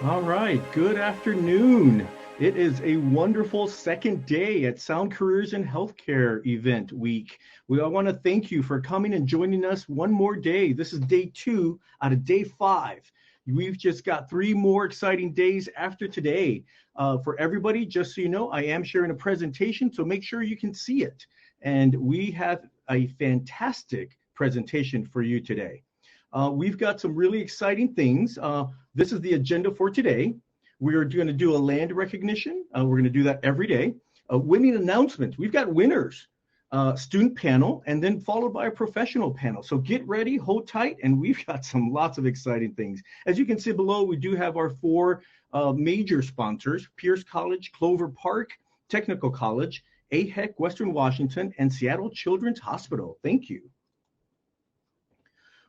All right, good afternoon. It is a wonderful second day at Sound Careers in Healthcare event week. We all want to thank you for coming and joining us one more day. This is day 2 out of day 5. We've just got 3 more exciting days after today. For everybody, just so you know, I am sharing a presentation, so make sure you can see it. And we have a fantastic presentation for you today. We've got some really exciting things. This is the agenda for today. We are going to do a land recognition. We're going to do that every day. Winning announcements. We've got winners, student panel, and then followed by a professional panel. So get ready, hold tight, and we've got lots of exciting things. As you can see below, we do have our 4 major sponsors: Pierce College, Clover Park, Technical College, AHEC Western Washington, and Seattle Children's Hospital. Thank you.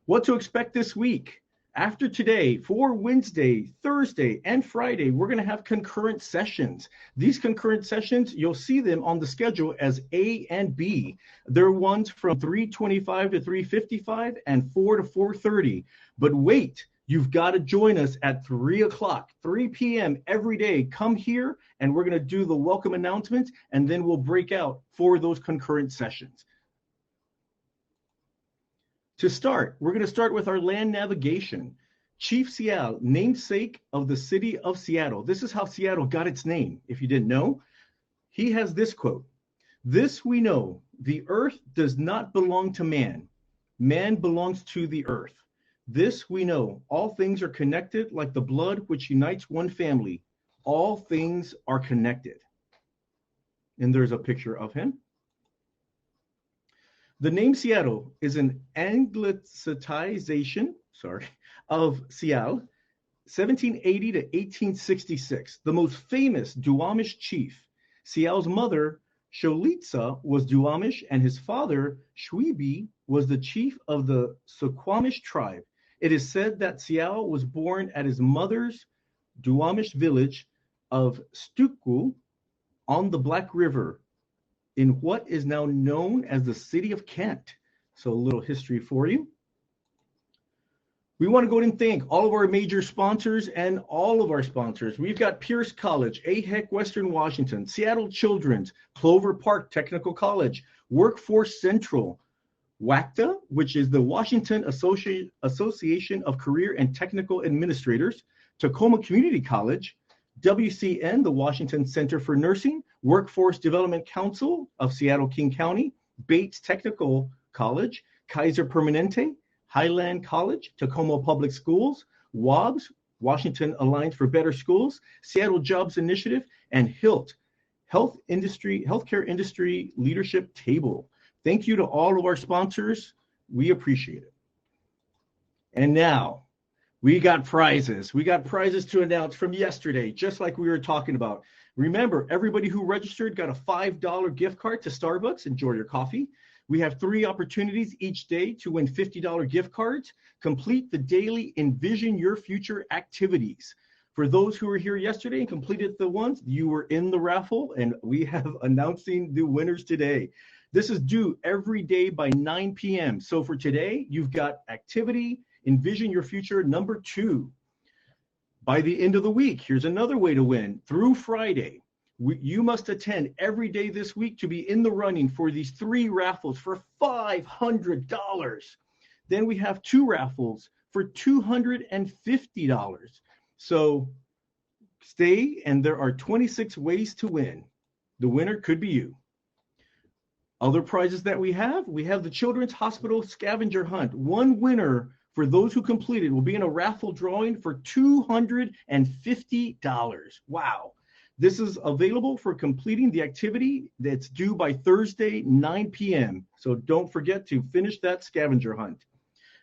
What to expect this week. After today, for Wednesday, Thursday, and Friday, we're going to have concurrent sessions. These concurrent sessions, you'll see them on the schedule as A and B. They're ones from 3:25 to 3:55 and 4 to 4:30. But wait, you've got to join us at 3 o'clock, 3 p.m. every day. Come here, and we're going to do the welcome announcements, and then we'll break out for those concurrent sessions. To start, we're going to start with our land navigation. Chief Seattle, namesake of the city of Seattle. This is how Seattle got its name, if you didn't know. He has this quote: "This we know, the earth does not belong to man. Man belongs to the earth. This we know, all things are connected like the blood which unites one family. All things are connected." And there's a picture of him. The name Seattle is an anglicization, of Seattle, 1780 to 1866. The most famous Duwamish chief. Seattle's mother, Sholitza, was Duwamish, and his father, Shwebi, was the chief of the Suquamish tribe. It is said that Seattle was born at his mother's Duwamish village of Stuku on the Black River, in what is now known as the city of Kent. So a little history for you. We want to go ahead and thank all of our major sponsors and all of our sponsors. We've got Pierce College, AHEC Western Washington, Seattle Children's, Clover Park Technical College, Workforce Central, WACTA, which is the Washington Association of Career and Technical Administrators, Tacoma Community College, WCN, the Washington Center for Nursing, Workforce Development Council of Seattle-King County, Bates Technical College, Kaiser Permanente, Highland College, Tacoma Public Schools, WABS, Washington Alliance for Better Schools, Seattle Jobs Initiative, and HILT, Healthcare Industry Leadership Table. Thank you to all of our sponsors. We appreciate it. And now, we got prizes. We got prizes to announce from yesterday, just like we were talking about. Remember, everybody who registered got a $5 gift card to Starbucks. Enjoy your coffee. We have 3 opportunities each day to win $50 gift cards. Complete the daily Envision Your Future activities. For those who were here yesterday and completed the ones, you were in the raffle, and we have announcing the winners today. This is due every day by 9 p.m. So for today, you've got activity Envision Your Future number 2. By the end of the week, here's another way to win. Through Friday, you must attend every day this week to be in the running for these 3 raffles for $500. Then we have 2 raffles for $250. So stay, and there are 26 ways to win. The winner could be you. Other prizes that we have the Children's Hospital Scavenger Hunt. One winner for those who completed will be in a raffle drawing for $250. Wow. This is available for completing the activity that's due by Thursday, 9 p.m. So don't forget to finish that scavenger hunt.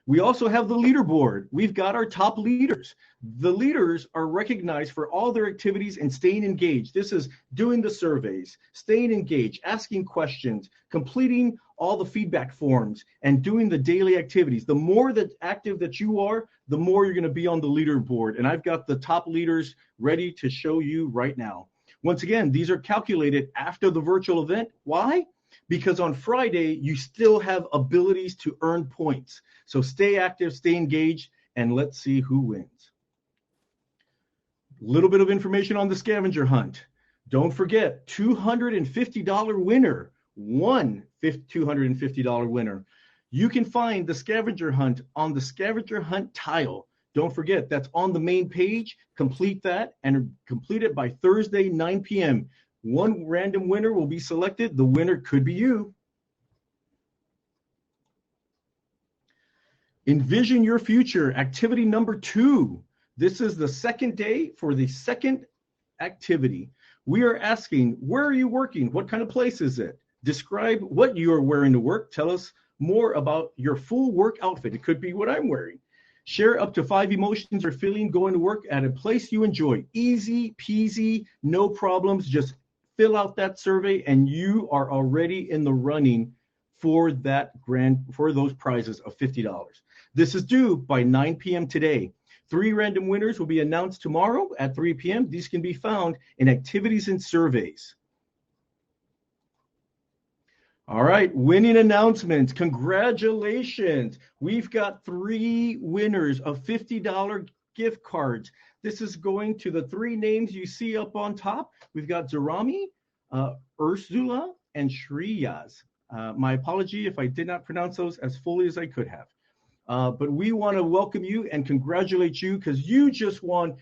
We also have the leaderboard. We've got our top leaders. The leaders are recognized for all their activities and staying engaged. This is doing the surveys, staying engaged, asking questions, completing all the feedback forms, and doing the daily activities. The more active that you are, the more you're going to be on the leaderboard. And I've got the top leaders ready to show you right now. Once again, these are calculated after the virtual event. Why? Because on Friday, you still have abilities to earn points. So stay active, stay engaged, and let's see who wins. Little bit of information on the scavenger hunt. Don't forget, $250 winner, one $250 winner. You can find the scavenger hunt on the scavenger hunt tile. Don't forget, that's on the main page. Complete that and complete it by Thursday, 9 p.m. One random winner will be selected. The winner could be you. Envision your future, activity number 2. This is the second day for the second activity. We are asking, where are you working? What kind of place is it? Describe what you are wearing to work. Tell us more about your full work outfit. It could be what I'm wearing. Share up to 5 emotions you're feeling going to work at a place you enjoy. Easy peasy, no problems. Just fill out that survey and you are already in the running for those prizes of $50. This is due by 9 p.m. today. 3 random winners will be announced tomorrow at 3 p.m. These can be found in activities and surveys. All right, winning announcements. Congratulations. We've got 3 winners of $50 gift cards. This is going to the 3 names you see up on top. We've got Zarami, Ursula, and Shriyaz. My apology if I did not pronounce those as fully as I could have. But we want to welcome you and congratulate you because you just won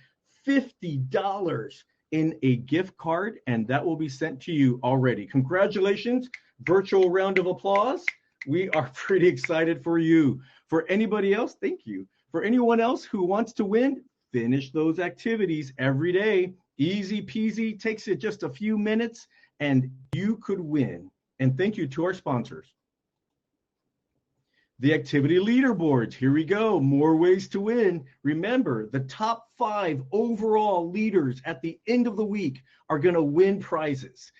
$50 in a gift card, and that will be sent to you already. Congratulations. Virtual round of applause. We are pretty excited for you. For anybody else, thank you. For anyone else who wants to win, finish those activities every day. Easy peasy, takes it just a few minutes, and you could win. And thank you to our sponsors. The activity leaderboards. Here we go. More ways to win. Remember, the top 5 overall leaders at the end of the week are going to win prizes.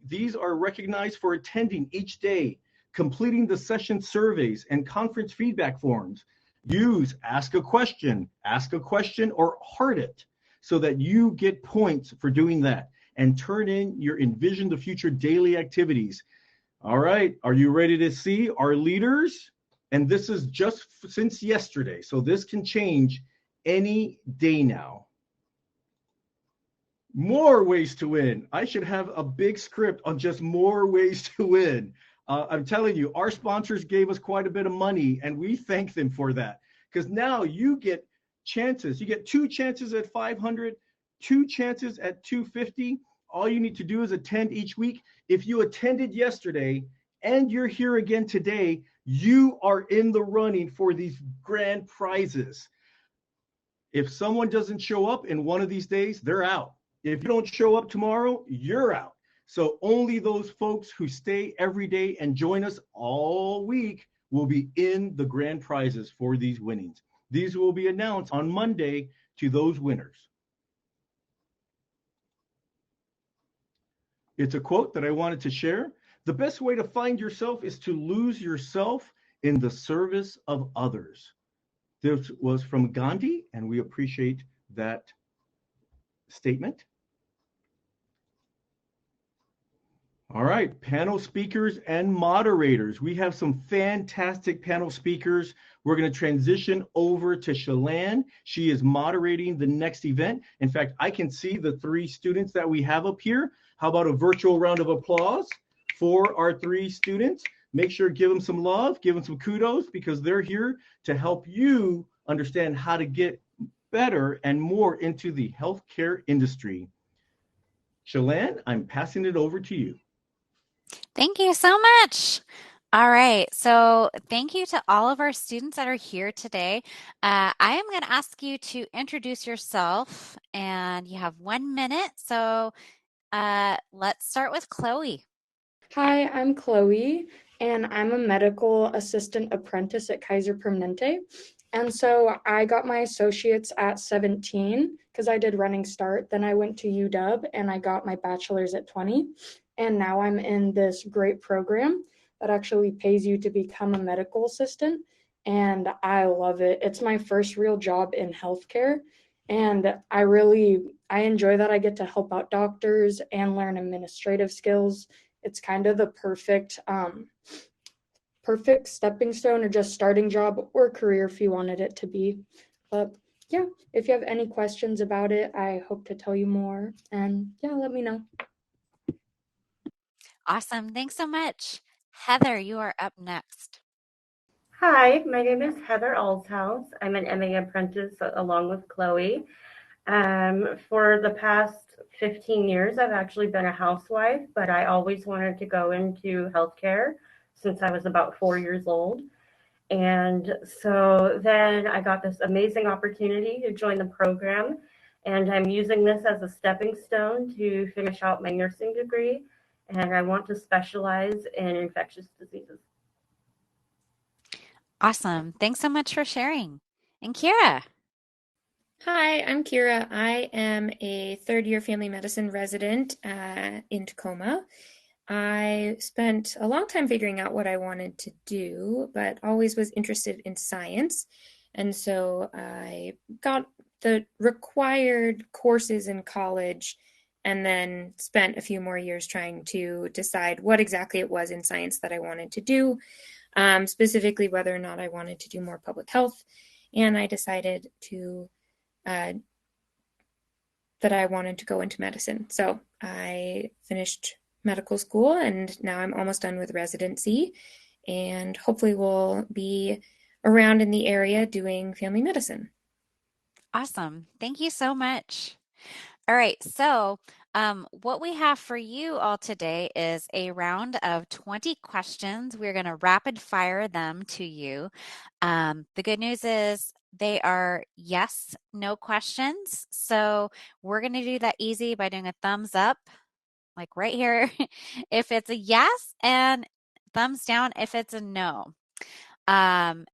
These are recognized for attending each day, completing the session surveys and conference feedback forms. Use ask a question or heart it so that you get points for doing that and turn in your Envision the Future daily activities. All right, are you ready to see our leaders? And this is just since yesterday, so this can change any day now. More ways to win. I should have a big script on just more ways to win. I'm telling you, our sponsors gave us quite a bit of money, and we thank them for that. Because now you get chances. You get 2 chances at 500, 2 chances at 250. All you need to do is attend each week. If you attended yesterday and you're here again today, you are in the running for these grand prizes. If someone doesn't show up in one of these days, they're out. If you don't show up tomorrow, you're out. So only those folks who stay every day and join us all week will be in the grand prizes for these winnings. These will be announced on Monday to those winners. It's a quote that I wanted to share. The best way to find yourself is to lose yourself in the service of others. This was from Gandhi, and we appreciate that statement. All right, panel speakers and moderators. We have some fantastic panel speakers. We're going to transition over to Shalan. She is moderating the next event. In fact, I can see the 3 students that we have up here. How about a virtual round of applause for our 3 students? Make sure to give them some love, give them some kudos, because they're here to help you understand how to get better and more into the healthcare industry. Shalan, I'm passing it over to you. Thank you so much. All right, so thank you to all of our students that are here today. I am going to ask you to introduce yourself, and you have 1 minute. So let's start with Chloe. Hi, I'm Chloe, and I'm a medical assistant apprentice at Kaiser Permanente. And so I got my associates at 17 because I did running start. Then I went to UW and I got my bachelor's at 20. And now I'm in this great program that actually pays you to become a medical assistant. And I love it. It's my first real job in healthcare. And I enjoy that I get to help out doctors and learn administrative skills. It's kind of the perfect stepping stone or just starting job or career if you wanted it to be. But yeah, if you have any questions about it, I hope to tell you more. And yeah, let me know. Awesome. Thanks so much. Heather, you are up next. Hi, my name is Heather Alshouse. I'm an MA apprentice along with Chloe. For the past 15 years, I've actually been a housewife, but I always wanted to go into healthcare since I was about 4 years old. And so then I got this amazing opportunity to join the program, and I'm using this as a stepping stone to finish out my nursing degree. And I want to specialize in infectious diseases. Awesome. Thanks so much for sharing. And Kira. Hi, I'm Kira. I am a third-year family medicine resident in Tacoma. I spent a long time figuring out what I wanted to do, but always was interested in science. And so I got the required courses in college and then spent a few more years trying to decide what exactly it was in science that I wanted to do, specifically whether or not I wanted to do more public health. And I decided that I wanted to go into medicine. So I finished medical school and now I'm almost done with residency and hopefully will be around in the area doing family medicine. Awesome. Thank you so much. All right. So, what we have for you all today is a round of 20 questions. We're going to rapid fire them to you. The good news is they are yes, no questions. So we're going to do that easy by doing a thumbs up, like right here, if it's a yes, and thumbs down if it's a no. And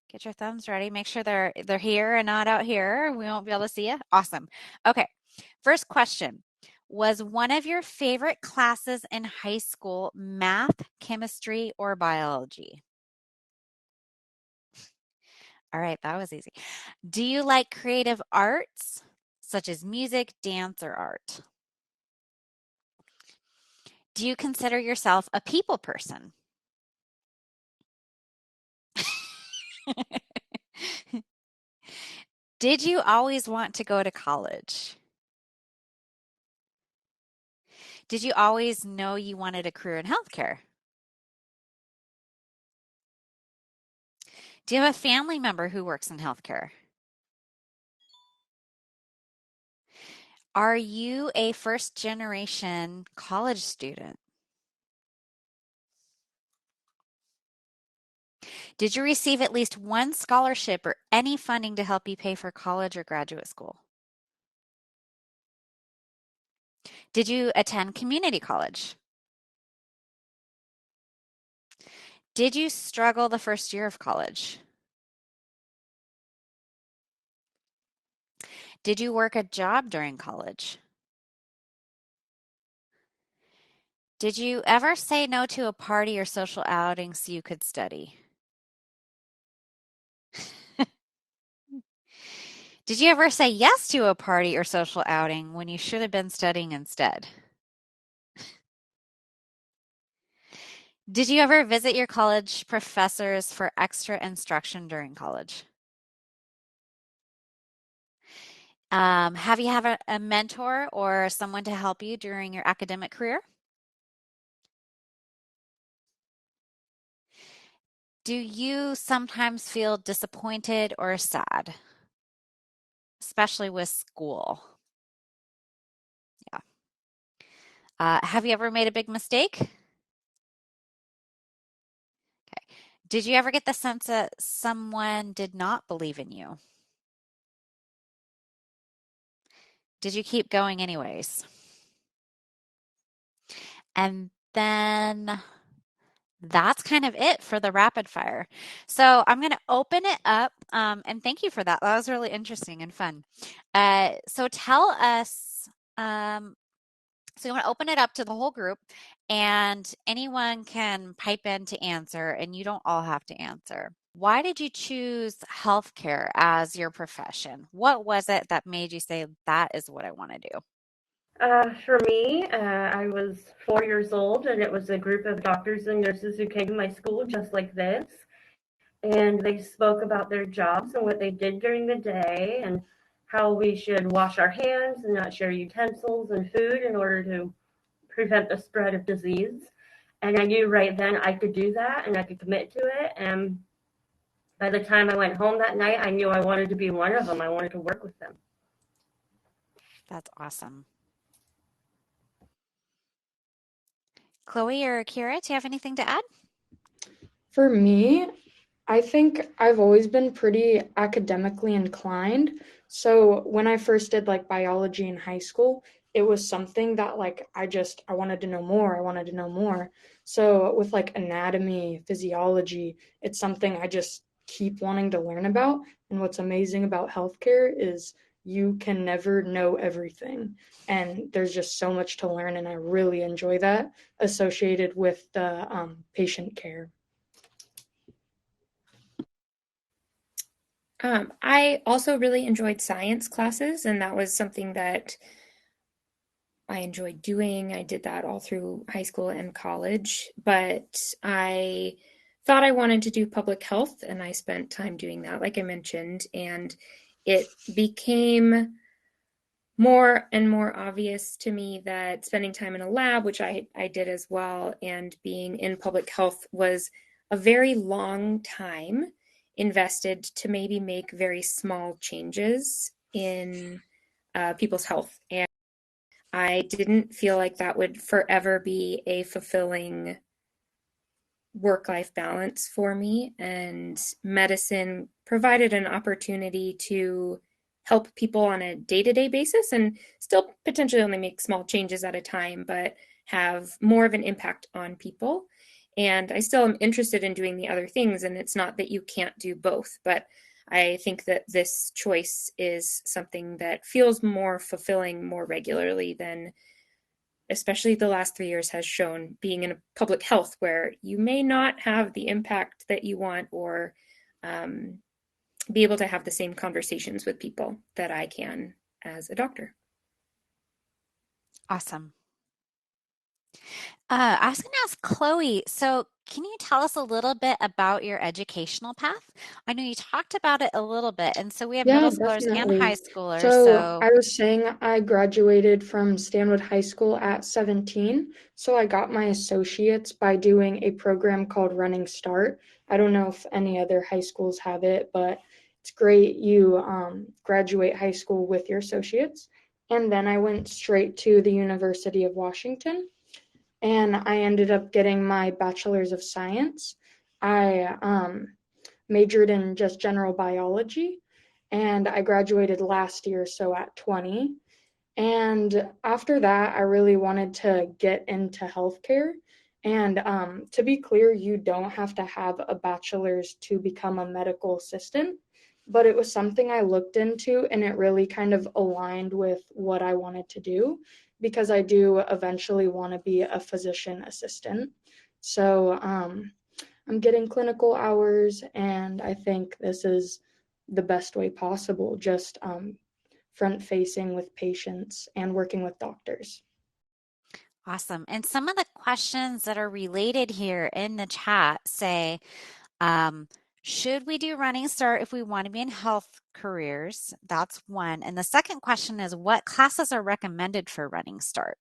get your thumbs ready. Make sure they're here and not out here. We won't be able to see you. Awesome. Okay. First question. Was one of your favorite classes in high school math, chemistry, or biology? All right, that was easy. Do you like creative arts, such as music, dance, or art? Do you consider yourself a people person? Did you always want to go to college? Did you always know you wanted a career in healthcare? Do you have a family member who works in healthcare? Are you a first generation college student? Did you receive at least one scholarship or any funding to help you pay for college or graduate school? Did you attend community college? Did you struggle the first year of college? Did you work a job during college? Did you ever say no to a party or social outing so you could study? Did you ever say yes to a party or social outing when you should have been studying instead? Did you ever visit your college professors for extra instruction during college? Have you had a mentor or someone to help you during your academic career? Do you sometimes feel disappointed or sad, especially with school? Yeah. Have you ever made a big mistake? Okay. Did you ever get the sense that someone did not believe in you? Did you keep going anyways? And then that's kind of it for the rapid fire. So I'm going to open it up, and thank you for that. That was really interesting and fun. So tell us, so you want to open it up to the whole group, and anyone can pipe in to answer, and you don't all have to answer. Why did you choose healthcare as your profession? What was it that made you say, that is what I want to do? For me, I was 4 years old, and it was a group of doctors and nurses who came to my school just like this. and they spoke about their jobs and what they did during the day and how we should wash our hands and not share utensils and food in order to prevent the spread of disease. And I knew right then I could do that and I could commit to it. And by the time I went home that night, I knew I wanted to be one of them. I wanted to work with them. That's awesome. Chloe or Kira, do you have anything to add? For me, I think I've always been pretty academically inclined. So when I first did like biology in high school, it was something that like I wanted to know more. I wanted to know more. So with like anatomy, physiology, it's something I just keep wanting to learn about. And what's amazing about healthcare is you can never know everything. And there's just so much to learn. And I really enjoy that associated with the patient care. I also really enjoyed science classes, and that was something that I enjoyed doing. I did that all through high school and college, but I thought I wanted to do public health, and I spent time doing that, like I mentioned, and it became more and more obvious to me that spending time in a lab, which I did as well, and being in public health was a very long time invested to maybe make very small changes in people's health. And I didn't feel like that would forever be a fulfilling work-life balance for me. And medicine provided an opportunity to help people on a day-to-day basis and still potentially only make small changes at a time, but have more of an impact on people. And I still am interested in doing the other things, and it's not that you can't do both, but I think that this choice is something that feels more fulfilling more regularly than, especially the last 3 years has shown, being in public health where you may not have the impact that you want or be able to have the same conversations with people that I can as a doctor. Awesome. I was going to ask Chloe, so can you tell us a little bit about your educational path? I know you talked about it a little bit, and so we have Yeah, middle schoolers and definitely. high schoolers. So I was saying I graduated from Stanwood High School at 17. So I got my associates by doing a program called Running Start. I don't know if any other high schools have it, but it's great. You graduate high school with your associates. And then I went straight to the University of Washington, and I ended up getting my Bachelor's of Science. I majored in just general biology, and I graduated last year, so at 20. And after that, I really wanted to get into healthcare. And to be clear, you don't have to have a bachelor's to become a medical assistant, but it was something I looked into, and it really kind of aligned with what I wanted to do because I do eventually want to be a physician assistant. So I'm getting clinical hours, and I think this is the best way possible, just front facing with patients and working with doctors. awesome. And some of the questions that are related here in the chat say, should we do Running Start if we want to be in health careers? That's one. And the second question is, what classes are recommended for Running Start?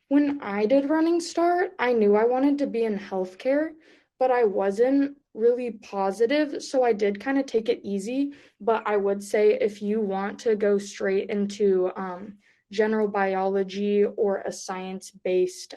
When I did Running Start, I knew I wanted to be in healthcare, but I wasn't really positive. So I did kind of take it easy. But I would say if you want to go straight into general biology or a science-based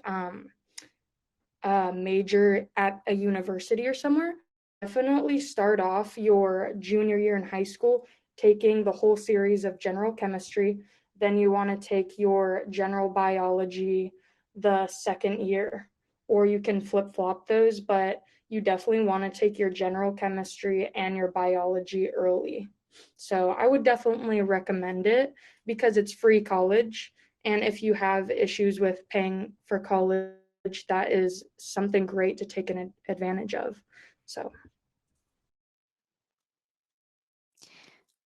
major at a university or somewhere, definitely start off your junior year in high school taking the whole series of general chemistry. Then you want to take your general biology the second year, or you can flip flop those, but you definitely want to take your general chemistry and your biology early. So I would definitely recommend it because it's free college. And if you have issues with paying for college, that is something great to take an advantage of. So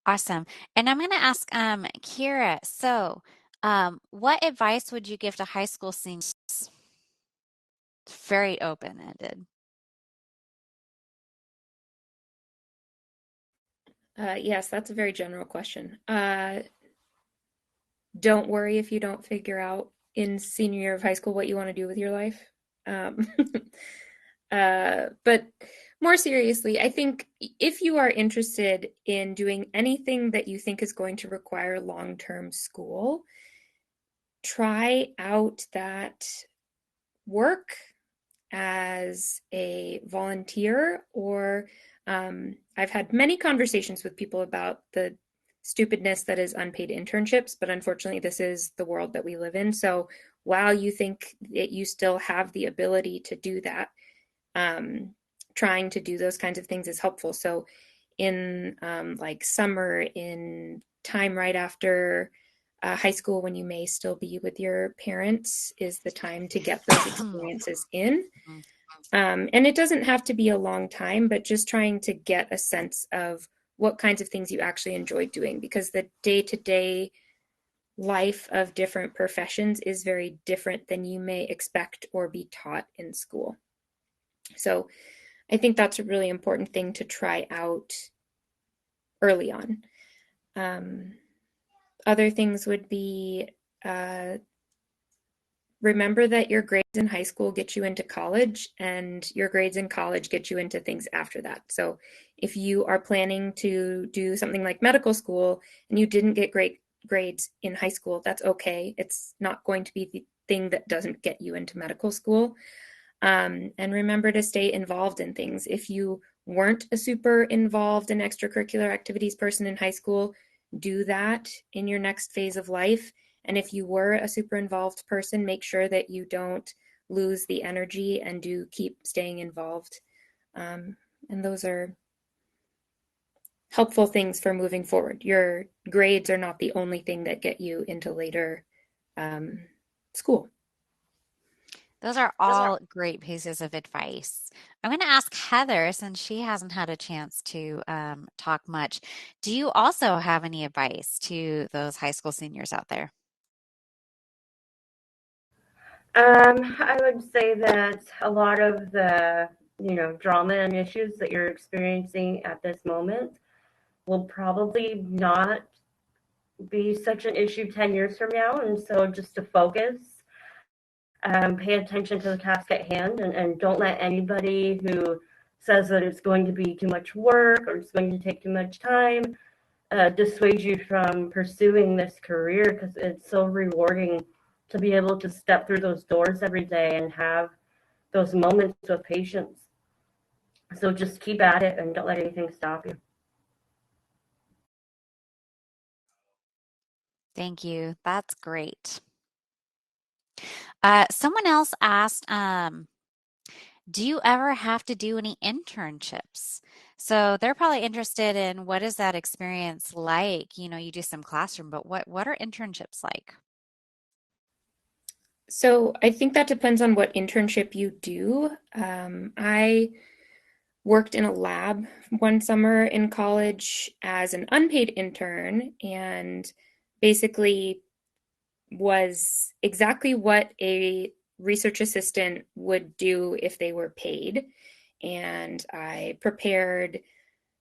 Awesome. And I'm going to ask Kira, so what advice would you give to high school seniors? Very open-ended. Yes, that's a very general question. Don't worry if you don't figure out in senior year of high school what you want to do with your life. Um, but more seriously, I think if you are interested in doing anything that you think is going to require long-term school, try out that work as a volunteer, or I've had many conversations with people about the stupidness that is unpaid internships, but unfortunately, this is the world that we live in. So while you think that you still have the ability to do that, trying to do those kinds of things is helpful. So in like summer, in time right after high school, when you may still be with your parents, is the time to get those experiences in. And it doesn't have to be a long time, but just trying to get a sense of what kinds of things you actually enjoy doing, because the day-to-day life of different professions is very different than you may expect or be taught in school. So I think that's a really important thing to try out early on. Other things would be remember that your grades in high school get you into college, and your grades in college get you into things after that. So if you are planning to do something like medical school and you didn't get great grades in high school, that's okay. It's not going to be the thing that doesn't get you into medical school. And remember to stay involved in things. If you weren't a super involved in extracurricular activities person in high school, do that in your next phase of life. And if you were a super involved person, make sure that you don't lose the energy and do keep staying involved. And those are helpful things for moving forward. Your grades are not the only thing that get you into later school. Those are all great pieces of advice. I'm going to ask Heather, since she hasn't had a chance to talk much. Do you also have any advice to those high school seniors out there? I would say that a lot of the, drama and issues that you're experiencing at this moment will probably not be such an issue 10 years from now. And so just to focus, pay attention to the task at hand, and don't let anybody who says that it's going to be too much work or it's going to take too much time dissuade you from pursuing this career, because it's so rewarding to be able to step through those doors every day and have those moments with patience. So just keep at it and don't let anything stop you. Thank you. That's great. Someone else asked, do you ever have to do any internships? So they're probably interested in what is that experience like? You do some classroom, but what are internships like? So I think that depends on what internship you do. I worked in a lab one summer in college as an unpaid intern, and basically was exactly what a research assistant would do if they were paid. And I prepared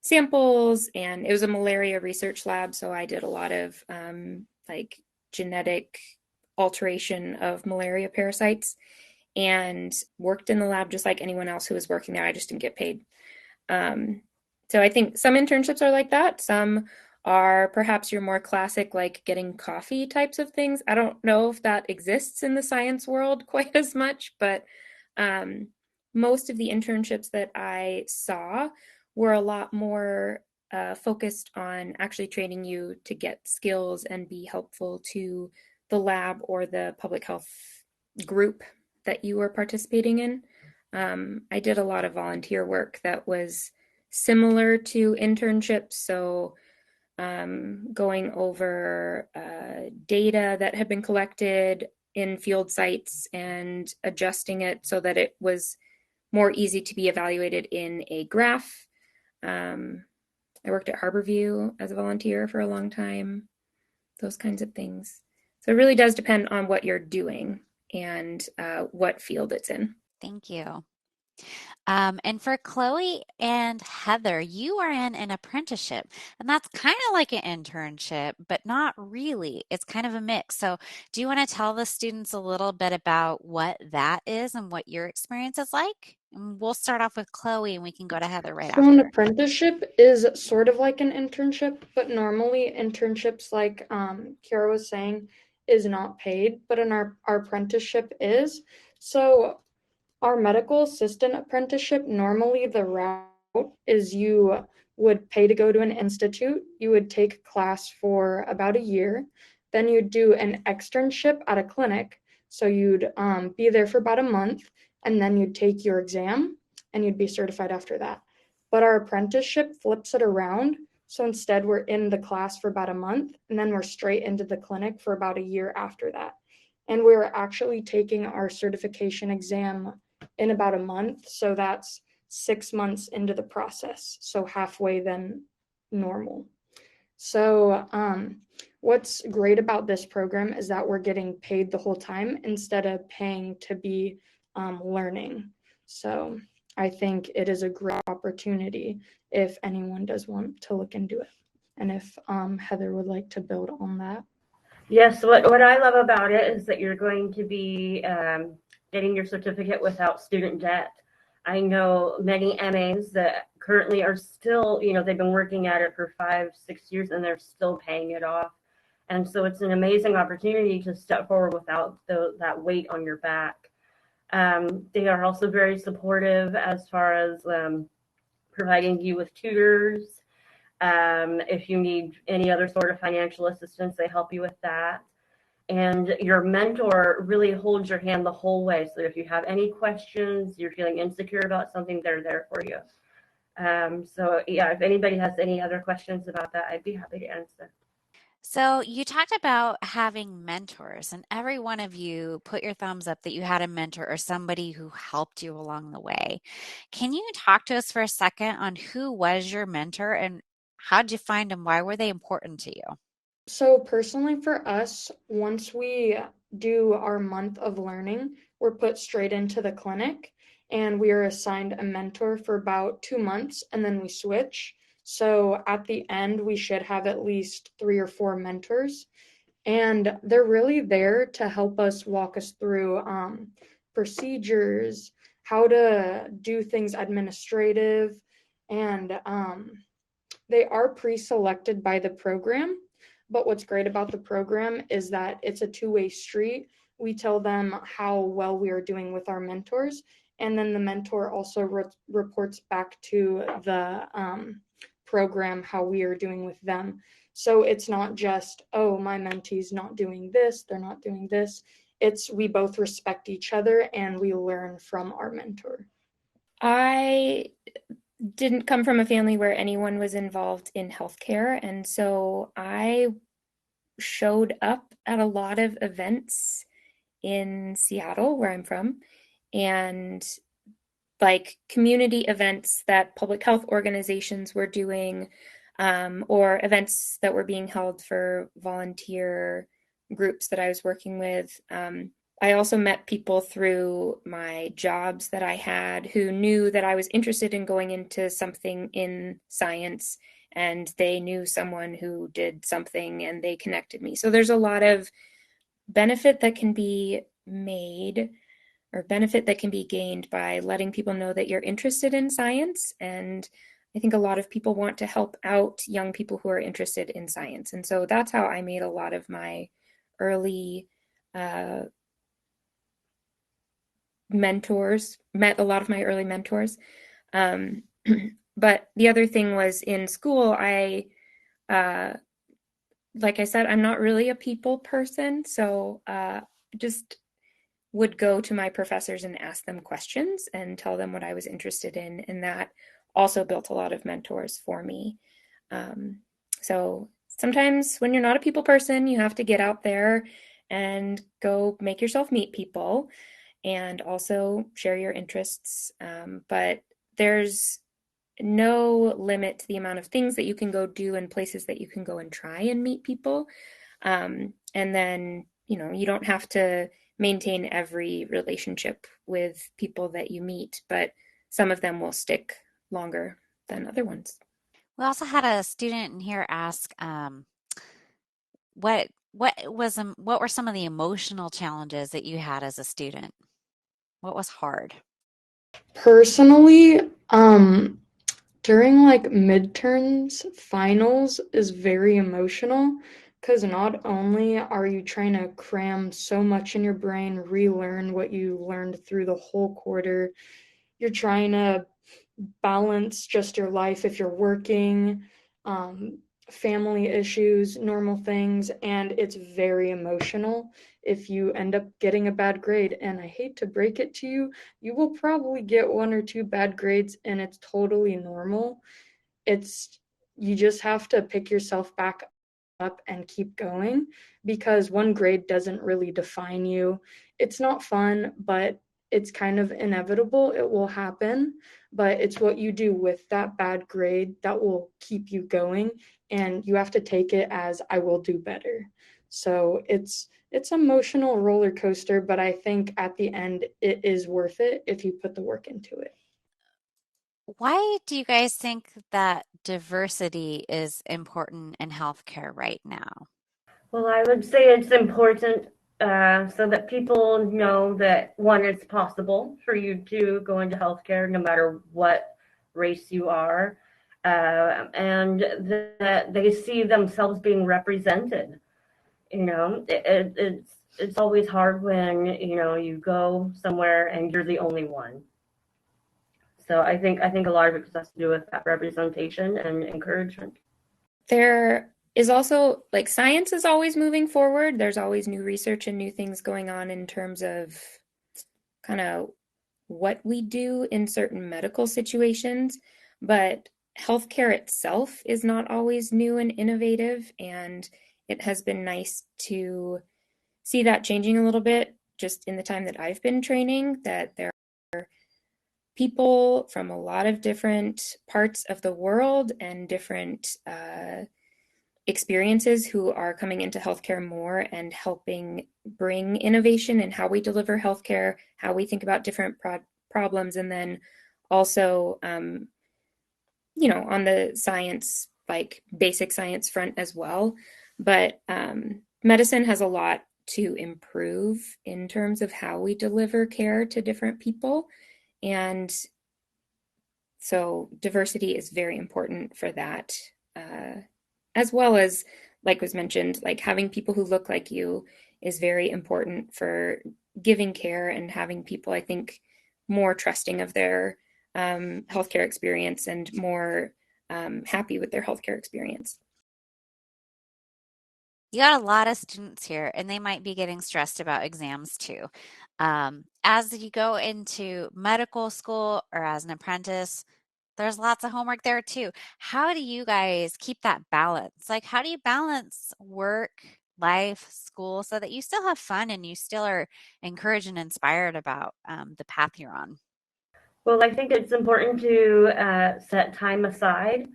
samples, and it was a malaria research lab, so I did a lot of like genetic alteration of malaria parasites, and worked in the lab just like anyone else who was working there. I just didn't get paid. So I think some internships are like that. Some are perhaps your more classic, like getting coffee types of things. I don't know if that exists in the science world quite as much, but most of the internships that I saw were a lot more focused on actually training you to get skills and be helpful to the lab or the public health group that you were participating in. I did a lot of volunteer work that was similar to internships. So going over data that had been collected in field sites and adjusting it so that it was more easy to be evaluated in a graph. I worked at Harborview as a volunteer for a long time, those kinds of things. So it really does depend on what you're doing and what field it's in. Thank you. And for Chloe and Heather, you are in an apprenticeship, and that's kind of like an internship, but not really. It's kind of a mix. So, do you want to tell the students a little bit about what that is and what your experience is like? And we'll start off with Chloe, and we can go to Heather right So an after. apprenticeship is sort of like an internship, but normally internships, like Kiara was saying, is not paid, but in our apprenticeship is. So our medical assistant apprenticeship, normally the route is you would pay to go to an institute, you would take a class for about a year, then you'd do an externship at a clinic. So you'd be there for about a month, and then you'd take your exam, and you'd be certified after that. But our apprenticeship flips it around. So instead, we're in the class for about a month, and then we're straight into the clinic for about a year after that. And we're actually taking our certification exam in about a month. So that's 6 months into the process. So halfway than normal. So what's great about this program is that we're getting paid the whole time instead of paying to be learning. So I think it is a great opportunity if anyone does want to look into it. And if Heather would like to build on that. Yes, what I love about it is that you're going to be getting your certificate without student debt. I know many MAs that currently are still, they've been working at it for 5-6 years and they're still paying it off. And so it's an amazing opportunity to step forward without that weight on your back. They are also very supportive as far as providing you with tutors. If you need any other sort of financial assistance, they help you with that. And your mentor really holds your hand the whole way. So if you have any questions, you're feeling insecure about something, they're there for you. So yeah, if anybody has any other questions about that, I'd be happy to answer. So, you talked about having mentors, and every one of you put your thumbs up that you had a mentor or somebody who helped you along the way. Can you talk to us for a second on who was your mentor and how did you find them? Why were they important to you? So personally for us, once we do our month of learning, we're put straight into the clinic and we are assigned a mentor for about 2 months and then we switch. So at the end, we should have at least 3 or 4 mentors. And they're really there to help us walk us through procedures, how to do things administrative, and they are pre-selected by the program. But what's great about the program is that it's a two-way street. We tell them how well we are doing with our mentors, and then the mentor also reports back to the program how we are doing with them. So it's not just, oh, my mentee's not doing this, they're not doing this. It's we both respect each other and we learn from our mentor. I didn't come from a family where anyone was involved in healthcare, and so I showed up at a lot of events in Seattle, where I'm from, and like community events that public health organizations were doing, or events that were being held for volunteer groups that I was working with. I also met people through my jobs that I had who knew that I was interested in going into something in science, and they knew someone who did something and they connected me. So there's a lot of benefit that can be made or benefit that can be gained by letting people know that you're interested in science. And I think a lot of people want to help out young people who are interested in science. And so that's how I made a lot of my early mentors, met a lot of my early mentors. But the other thing was in school, like I said, I'm not really a people person. So just would go to my professors and ask them questions and tell them what I was interested in. And that also built a lot of mentors for me. So sometimes when you're not a people person, you have to get out there and go make yourself meet people and also share your interests. But there's no limit to the amount of things that you can go do and places that you can go and try and meet people. And then, you don't have to maintain every relationship with people that you meet, but some of them will stick longer than other ones. We also had a student in here ask, what what were some of the emotional challenges that you had as a student? What was hard? Personally, during like midterms, finals is very emotional because not only are you trying to cram so much in your brain, relearn what you learned through the whole quarter, you're trying to balance just your life if you're working, family issues, normal things, and it's very emotional if you end up getting a bad grade. And I hate to break it to you, you will probably get 1 or 2 bad grades, and it's totally normal. You just have to pick yourself back up and keep going because 1 grade doesn't really define you. It's not fun, but it's kind of inevitable. It will happen, but it's what you do with that bad grade that will keep you going, and you have to take it as I will do better. So it's emotional roller coaster, but I think at the end it is worth it if you put the work into it. Why do you guys think that diversity is important in healthcare right now? Well, I would say it's important so that people know that one, it's possible for you to go into healthcare no matter what race you are, and that they see themselves being represented. It's always hard when you go somewhere and you're the only one. So I think a lot of it has to do with that representation and encouragement. There is also, like, science is always moving forward. There's always new research and new things going on in terms of kind of what we do in certain medical situations, but healthcare itself is not always new and innovative, and it has been nice to see that changing a little bit just in the time that I've been training, that there are people from a lot of different parts of the world and different experiences who are coming into healthcare more and helping bring innovation in how we deliver healthcare, how we think about different problems, and then also, on the science, like basic science front as well. But medicine has a lot to improve in terms of how we deliver care to different people. And so diversity is very important for that, as well as, like was mentioned, like having people who look like you is very important for giving care and having people, I think, more trusting of their healthcare experience and more happy with their healthcare experience. You got a lot of students here, and they might be getting stressed about exams too. As you go into medical school or as an apprentice, there's lots of homework there too. How do you guys keep that balance? Like, how do you balance work, life, school so that you still have fun and you still are encouraged and inspired about the path you're on? Well, I think it's important to set time aside.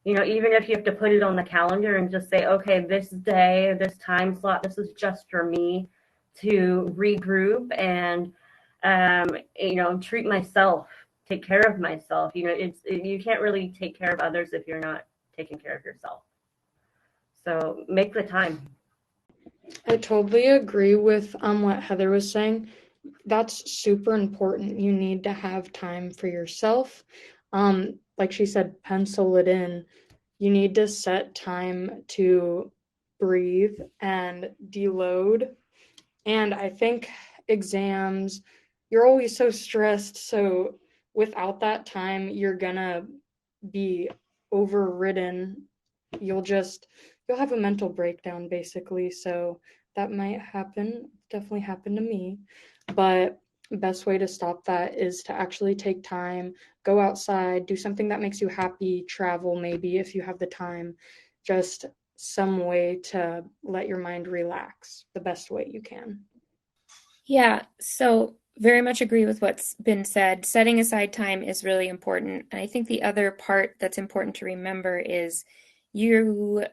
Even if you have to put it on the calendar and just say, okay, this day, this time slot, this is just for me to regroup and, treat myself, take care of myself. You can't really take care of others if you're not taking care of yourself. So make the time. I totally agree with what Heather was saying. That's super important. You need to have time for yourself. Like she said, pencil it in. You need to set time to breathe and deload. And I think exams, you're always so stressed. So without that time, you're gonna be overridden. You'll have a mental breakdown basically. So that might happen. Definitely happened to me. But best way to stop that is to actually take time, go outside, do something that makes you happy, travel maybe if you have the time. Just some way to let your mind relax the best way you can. Yeah, so very much agree with what's been said. Setting aside time is really important. And I think the other part that's important to remember is you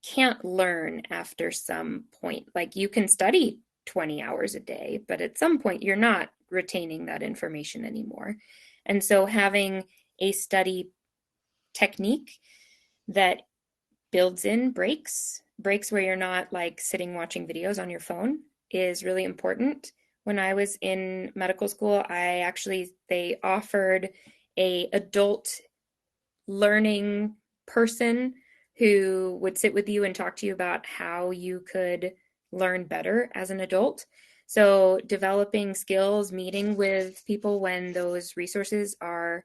can't learn after some point. Like, you can study 20 hours a day, but at some point you're not retaining that information anymore. And so having a study technique that builds in breaks where you're not like sitting watching videos on your phone is really important. When I was in medical school, they offered a adult learning person who would sit with you and talk to you about how you could learn better as an adult. So developing skills, meeting with people when those resources are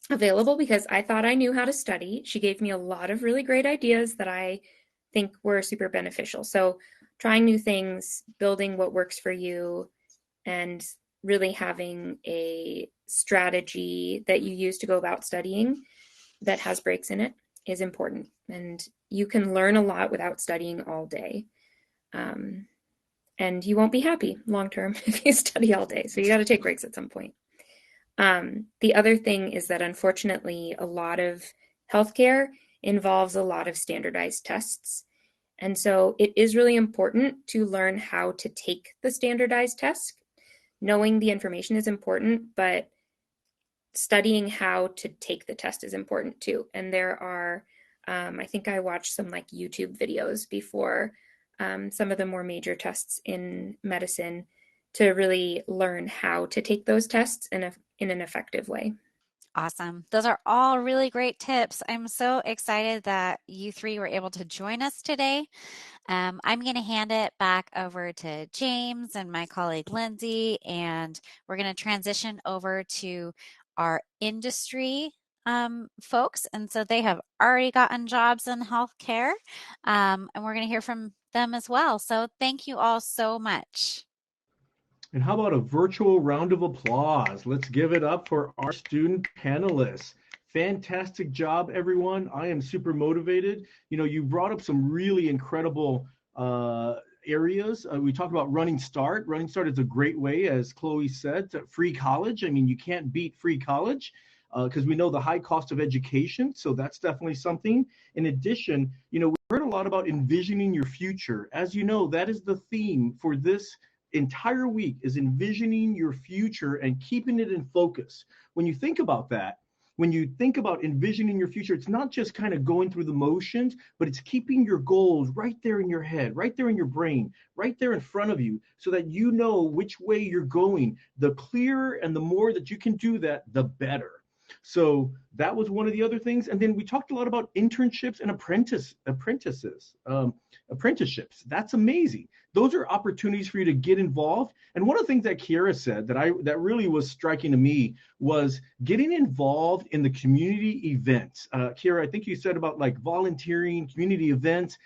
available, because I thought I knew how to study. She gave me a lot of really great ideas that I think were super beneficial. So trying new things, building what works for you, and really having a strategy that you use to go about studying that has breaks in it is important. And you can learn a lot without studying all day. And you won't be happy long term if you study all day. So you got to take breaks at some point. The other thing is that unfortunately, a lot of healthcare involves a lot of standardized tests. And so it is really important to learn how to take the standardized test. Knowing the information is important, but studying how to take the test is important too. And there are, I think I watched some like YouTube videos before some of the more major tests in medicine to really learn how to take those tests in an effective way. Awesome. Those are all really great tips. I'm so excited that you three were able to join us today. I'm going to hand it back over to James and my colleague Lindsay, and we're going to transition over to our industry folks. And so they have already gotten jobs in healthcare, and we're going to hear from them as well. So thank you all so much. And how about a virtual round of applause? Let's give it up for our student panelists. Fantastic job, everyone. I am super motivated. You know, you brought up some really incredible areas. We talked about Running Start. Running Start is a great way, as Chloe said, to free college. I mean, you can't beat free college because we know the high cost of education. So that's definitely something. In addition, you know, we heard a lot about envisioning your future. As you know, that is the theme for this entire week, is envisioning your future and keeping it in focus. When you think about that, when you think about envisioning your future, it's not just kind of going through the motions, but it's keeping your goals right there in your head, right there in your brain, right there in front of you, so that you know which way you're going. The clearer and the more that you can do that, the better. So that was one of the other things. And then we talked a lot about internships and apprenticeships. That's amazing. Those are opportunities for you to get involved. And one of the things that Kiera said that really was striking to me was getting involved in the community events. Kiera, I think you said about like volunteering, community events.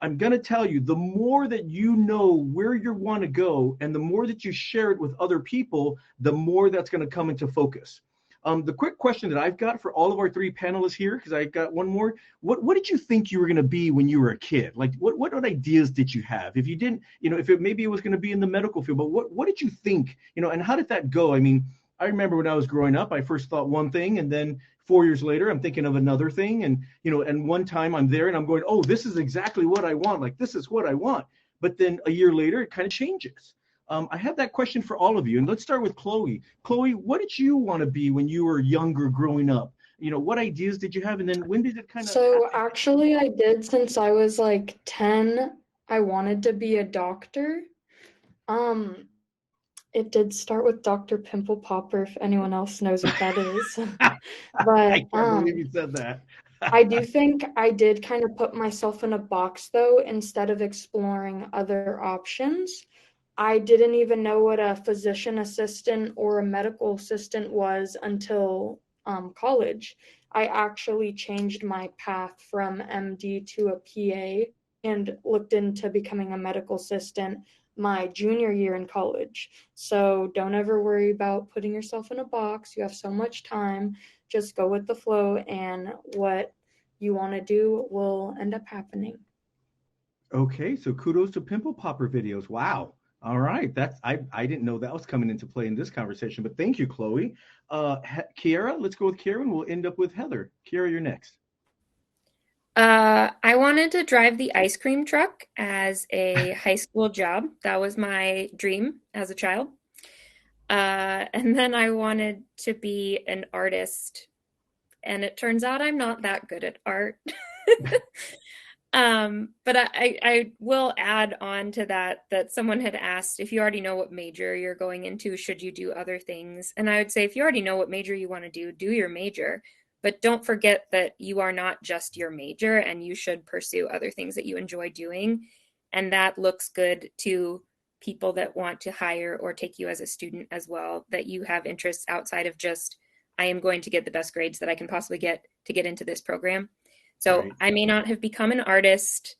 I'm going to tell you, the more that you know where you want to go and the more that you share it with other people, the more that's going to come into focus. The quick question that I've got for all of our three panelists here, because I've got one more, what did you think you were going to be when you were a kid? Like, what ideas did you have? If you didn't, you know, maybe it was going to be in the medical field, but what did you think, you know, and how did that go? I mean, I remember when I was growing up, I first thought one thing, and then 4 years later, I'm thinking of another thing. And, you know, and one time I'm there and I'm going, oh, this is exactly what I want. Like, this is what I want. But then a year later, it kind of changes. I have that question for all of you, and let's start with Chloe. Chloe, what did you want to be when you were younger growing up? You know, what ideas did you have, and then when did it kind of So happen? actually I did since I was like 10. I wanted to be a doctor. It did start with Dr. Pimple Popper, if anyone else knows what that is. I But can't believe you said that. I do think I did kind of put myself in a box though, instead of exploring other options. I didn't even know what a physician assistant or a medical assistant was until college. I actually changed my path from MD to a PA and looked into becoming a medical assistant my junior year in college. So don't ever worry about putting yourself in a box. You have so much time. Just go with the flow, and what you want to do will end up happening. Okay, so kudos to Pimple Popper videos. Wow. All right, I didn't know that was coming into play in this conversation, but thank you, Chloe. Kiera, let's go with Kiera, and we'll end up with Heather. Kiera, you're next. I wanted to drive the ice cream truck as a high school job. That was my dream as a child. And then I wanted to be an artist, and it turns out I'm not that good at art. But I will add on to that someone had asked if you already know what major you're going into, should you do other things? And I would say if you already know what major you want to do your major, but don't forget that you are not just your major, and you should pursue other things that you enjoy doing. And that looks good to people that want to hire or take you as a student as well, that you have interests outside of just, I am going to get the best grades that I can possibly get to get into this program. So Right. I may not have become an artist.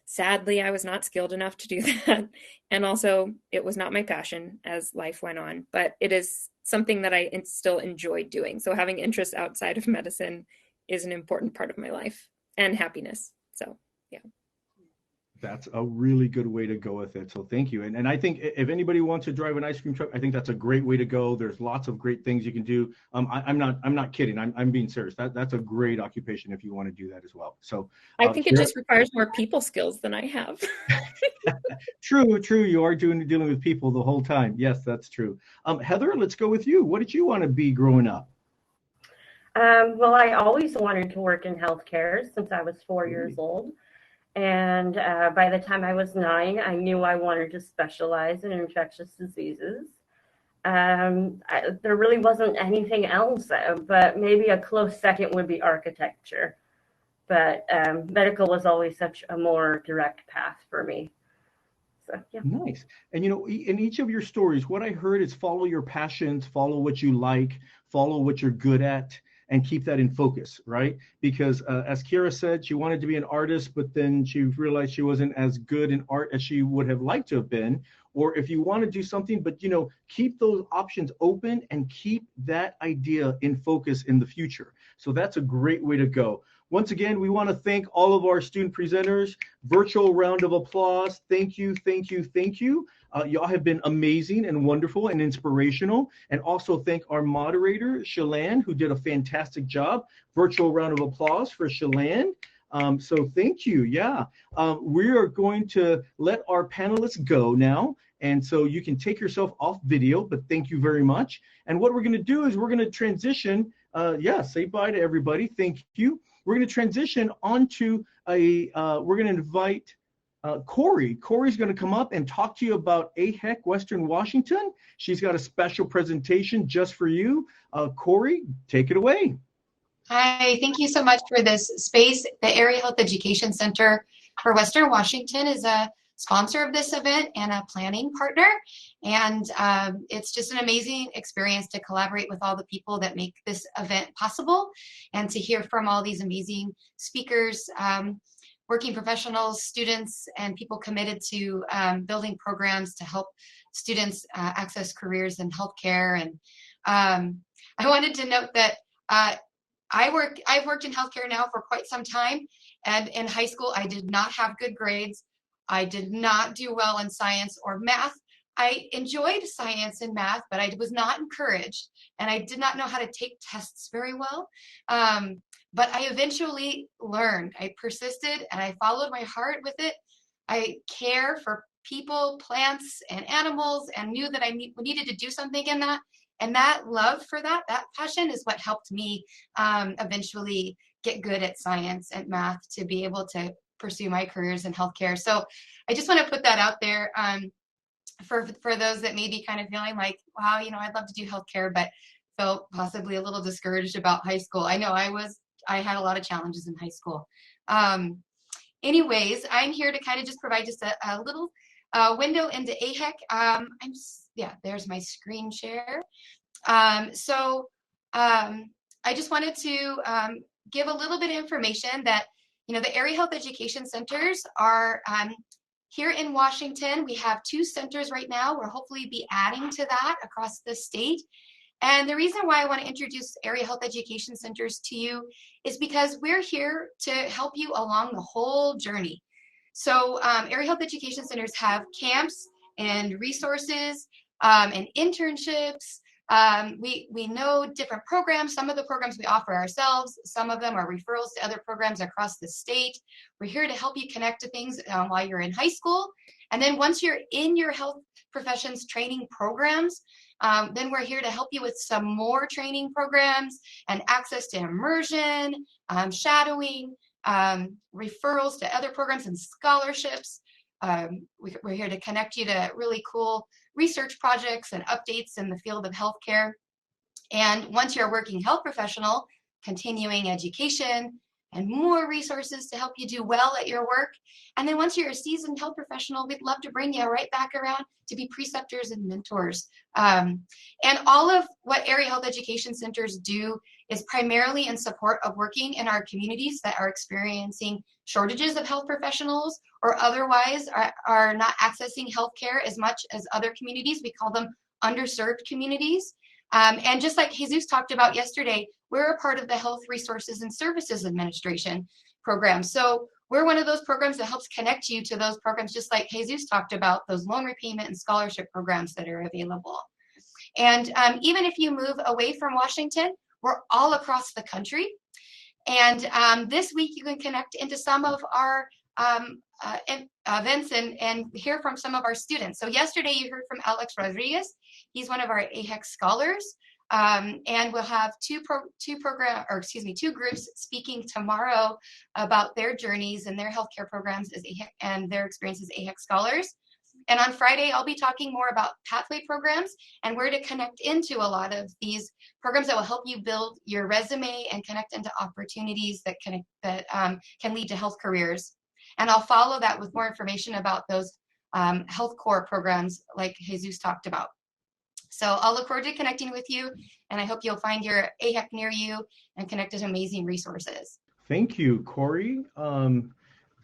Sadly, I was not skilled enough to do that. And also, it was not my passion as life went on, but it is something that I still enjoyed doing. So having interests outside of medicine is an important part of my life and happiness. So, yeah. That's a really good way to go with it. So thank you. And I think if anybody wants to drive an ice cream truck, I think that's a great way to go. There's lots of great things you can do. I'm not kidding. I'm being serious. That's a great occupation if you want to do that as well. So I think it just requires more people skills than I have. True. You are dealing with people the whole time. Yes, that's true. Heather, let's go with you. What did you want to be growing up? Well, I always wanted to work in healthcare since I was 4 years old. And by the time I was 9, I knew I wanted to specialize in infectious diseases. There really wasn't anything else, but maybe a close second would be architecture. But medical was always such a more direct path for me. So, yeah. Nice. And, in each of your stories, what I heard is follow your passions, follow what you like, follow what you're good at, and keep that in focus, right? Because as Kira said, she wanted to be an artist, but then she realized she wasn't as good in art as she would have liked to have been. Or if you want to do something, but, keep those options open and keep that idea in focus in the future. So that's a great way to go. Once again, we want to thank all of our student presenters. Virtual round of applause. Thank you. Y'all have been amazing and wonderful and inspirational. And also thank our moderator, Shalane, who did a fantastic job. Virtual round of applause for Shalane. So thank you. Yeah. We are going to let our panelists go now. And so you can take yourself off video, but thank you very much. And what we're going to do is we're going to transition. Say bye to everybody. Thank you. We're going to transition onto we're going to invite Corey. Corey's going to come up and talk to you about AHEC Western Washington. She's got a special presentation just for you. Corey, take it away. Hi, thank you so much for this space. The Area Health Education Center for Western Washington is a sponsor of this event and a planning partner. And it's just an amazing experience to collaborate with all the people that make this event possible and to hear from all these amazing speakers, working professionals, students, and people committed to building programs to help students access careers in healthcare. And I wanted to note that I've worked in healthcare now for quite some time. And in high school, I did not have good grades. I did not do well in science or math. I enjoyed science and math, but I was not encouraged, and I did not know how to take tests very well. But I eventually learned. I persisted, and I followed my heart with it. I care for people, plants, and animals, and knew that I needed to do something in that. And that love for that passion is what helped me eventually get good at science and math to be able to pursue my careers in healthcare. So I just want to put that out there for those that may be kind of feeling like, wow, I'd love to do healthcare, but felt possibly a little discouraged about high school. I know I had a lot of challenges in high school. Anyways, I'm here to kind of just provide just a little window into AHEC. There's my screen share. I just wanted to give a little bit of information that the Area Health Education Centers are here in Washington. We have 2 centers right now. We'll hopefully be adding to that across the state. And the reason why I want to introduce Area Health Education Centers to you is because we're here to help you along the whole journey. So Area Health Education Centers have camps and resources and internships. We know different programs. Some of the programs we offer ourselves, some of them are referrals to other programs across the state. We're here to help you connect to things while you're in high school. And then once you're in your health professions training programs, then we're here to help you with some more training programs and access to immersion, shadowing, referrals to other programs and scholarships. We're here to connect you to really cool research projects and updates in the field of healthcare. And once you're a working health professional, continuing education and more resources to help you do well at your work. And then once you're a seasoned health professional, we'd love to bring you right back around to be preceptors and mentors. And all of what area health education centers do is primarily in support of working in our communities that are experiencing shortages of health professionals or otherwise are not accessing healthcare as much as other communities. We call them underserved communities. And just like Jesus talked about yesterday, we're a part of the Health Resources and Services Administration program. So we're one of those programs that helps connect you to those programs, just like Jesus talked about, those loan repayment and scholarship programs that are available. And even if you move away from Washington, we're all across the country. And this week you can connect into some of our events and hear from some of our students. So yesterday you heard from Alex Rodriguez. He's one of our AHEC scholars. And we'll have two groups speaking tomorrow about their journeys and their healthcare programs as AHEC and their experiences as AHEC scholars. And on Friday, I'll be talking more about pathway programs and where to connect into a lot of these programs that will help you build your resume and connect into opportunities that can lead to health careers. And I'll follow that with more information about those health core programs like Jesus talked about. So I'll look forward to connecting with you, and I hope you'll find your AHEC near you and connect to amazing resources. Thank you, Corey.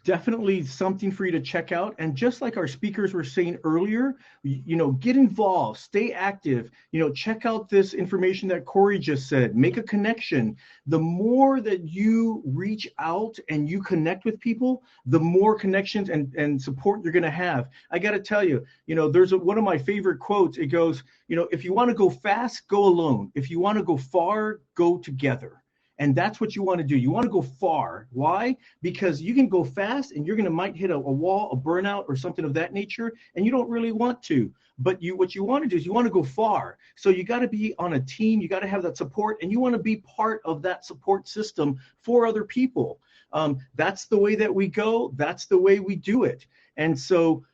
Definitely something for you to check out. And just like our speakers were saying earlier, get involved, stay active, check out this information that Corey just said, make a connection. The more that you reach out and you connect with people, the more connections and support you're going to have. I got to tell you, there's one of my favorite quotes. It goes, if you want to go fast, go alone. If you want to go far, go together. And that's what you want to do. You want to go far. Why? Because you can go fast and you're going to might hit a wall, a burnout or something of that nature, and you don't really want to. But what you want to do is you want to go far. So you got to be on a team. You got to have that support, and you want to be part of that support system for other people. That's the way that we go. That's the way we do it. And so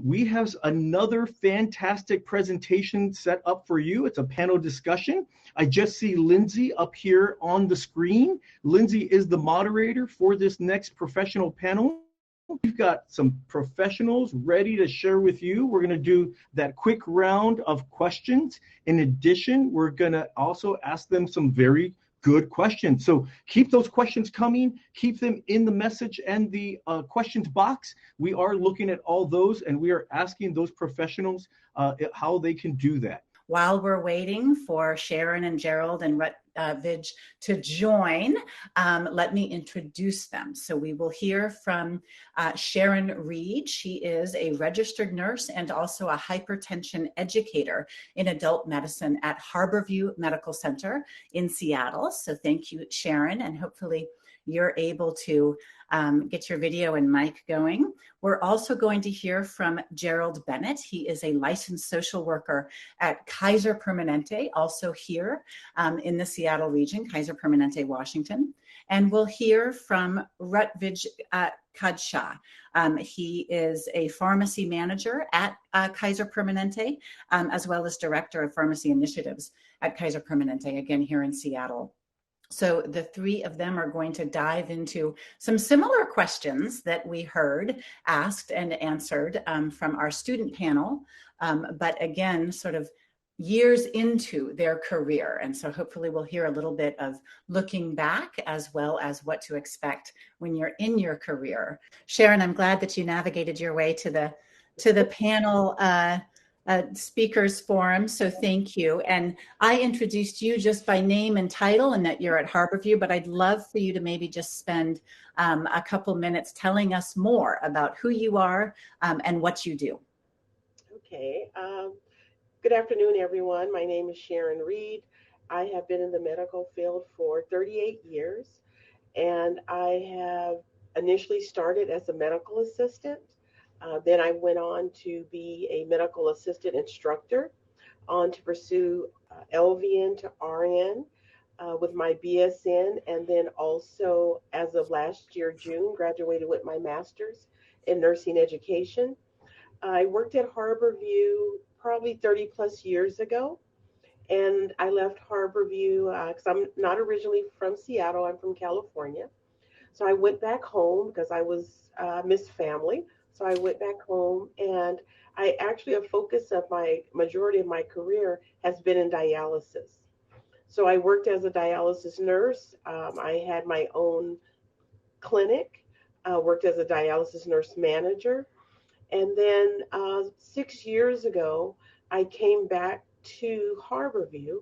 we have another fantastic presentation set up for you. It's a panel discussion. I just see Lindsay up here on the screen. Lindsay is the moderator for this next professional panel. We've got some professionals ready to share with you. We're going to do that quick round of questions. In addition, we're going to also ask them some very good questions. So keep those questions coming. Keep them in the message and the questions box. We are looking at all those, and we are asking those professionals how they can do that. While we're waiting for Sharon and Gerald and Vij to join, let me introduce them. So we will hear from Sharon Reed. She is a registered nurse and also a hypertension educator in adult medicine at Harborview Medical Center in Seattle. So thank you, Sharon, and hopefully you're able to get your video and mic going. We're also going to hear from Gerald Bennett. He is a licensed social worker at Kaiser Permanente, also here in the Seattle region, Kaiser Permanente, Washington. And we'll hear from Rutvij Kadshaw. He is a pharmacy manager at Kaiser Permanente, as well as director of pharmacy initiatives at Kaiser Permanente, again here in Seattle. So the three of them are going to dive into some similar questions that we heard asked and answered from our student panel, but again, sort of years into their career. And so hopefully we'll hear a little bit of looking back as well as what to expect when you're in your career. Sharon, I'm glad that you navigated your way to the panel speakers forum. So thank you. And I introduced you just by name and title and that you're at Harborview, but I'd love for you to maybe just spend a couple minutes telling us more about who you are and what you do. Okay. Good afternoon, everyone. My name is Sharon Reed. I have been in the medical field for 38 years, and I have initially started as a medical assistant. Then I went on to be a medical assistant instructor on to pursue LVN to RN with my BSN, and then also, as of last year, June, graduated with my master's in nursing education. I worked at Harborview probably 30 plus years ago, and I left Harborview because I'm not originally from Seattle, I'm from California. So I went back home because I was Miss Family. So I went back home, and I actually, a focus of my majority of my career has been in dialysis. So I worked as a dialysis nurse. I had my own clinic, worked as a dialysis nurse manager. And then 6 years ago, I came back to Harborview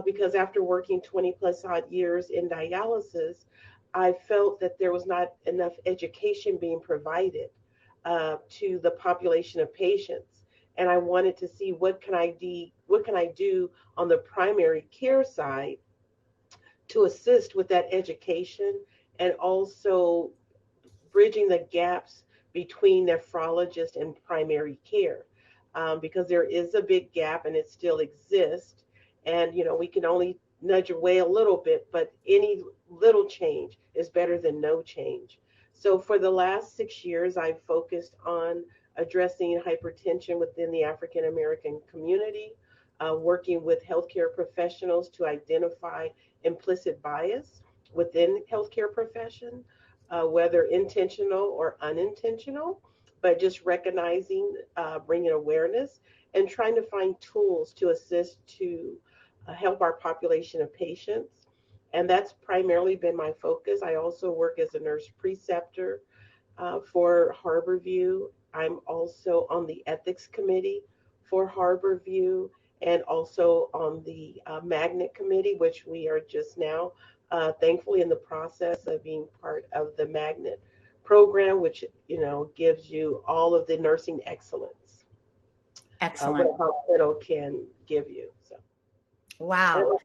because after working 20 plus odd years in dialysis, I felt that there was not enough education being provided to the population of patients. And I wanted to see what can I do on the primary care side to assist with that education, and also bridging the gaps between nephrologist and primary care, because there is a big gap and it still exists. And, we can only nudge away a little bit, but any little change is better than no change. So for the last 6 years, I've focused on addressing hypertension within the African American community, working with healthcare professionals to identify implicit bias within healthcare profession, whether intentional or unintentional, but just recognizing, bringing awareness, and trying to find tools to assist to help our population of patients. And that's primarily been my focus. I also work as a nurse preceptor for Harborview. I'm also on the ethics committee for Harborview, and also on the magnet committee, which we are just now thankfully in the process of being part of the magnet program, which gives you all of the nursing excellence. Excellent. What a hospital can give you. So, Wow.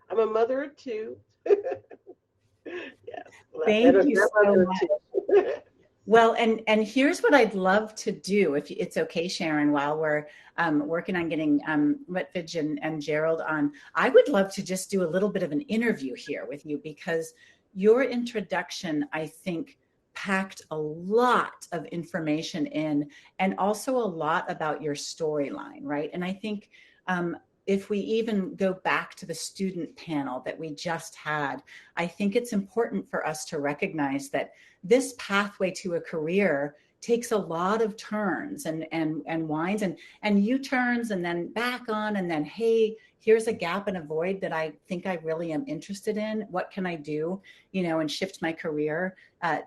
I'm a mother of two. Yes. Thank you so much. Well, and here's what I'd love to do, if it's okay, Sharon, while we're working on getting Rutvij and Gerald on. I would love to just do a little bit of an interview here with you, because your introduction, I think, packed a lot of information in, and also a lot about your storyline, right? And I think if we even go back to the student panel that we just had, I think it's important for us to recognize that this pathway to a career takes a lot of turns and winds and U-turns, and then back on, and then, hey, here's a gap and a void that I think I really am interested in. What can I do, and shift my career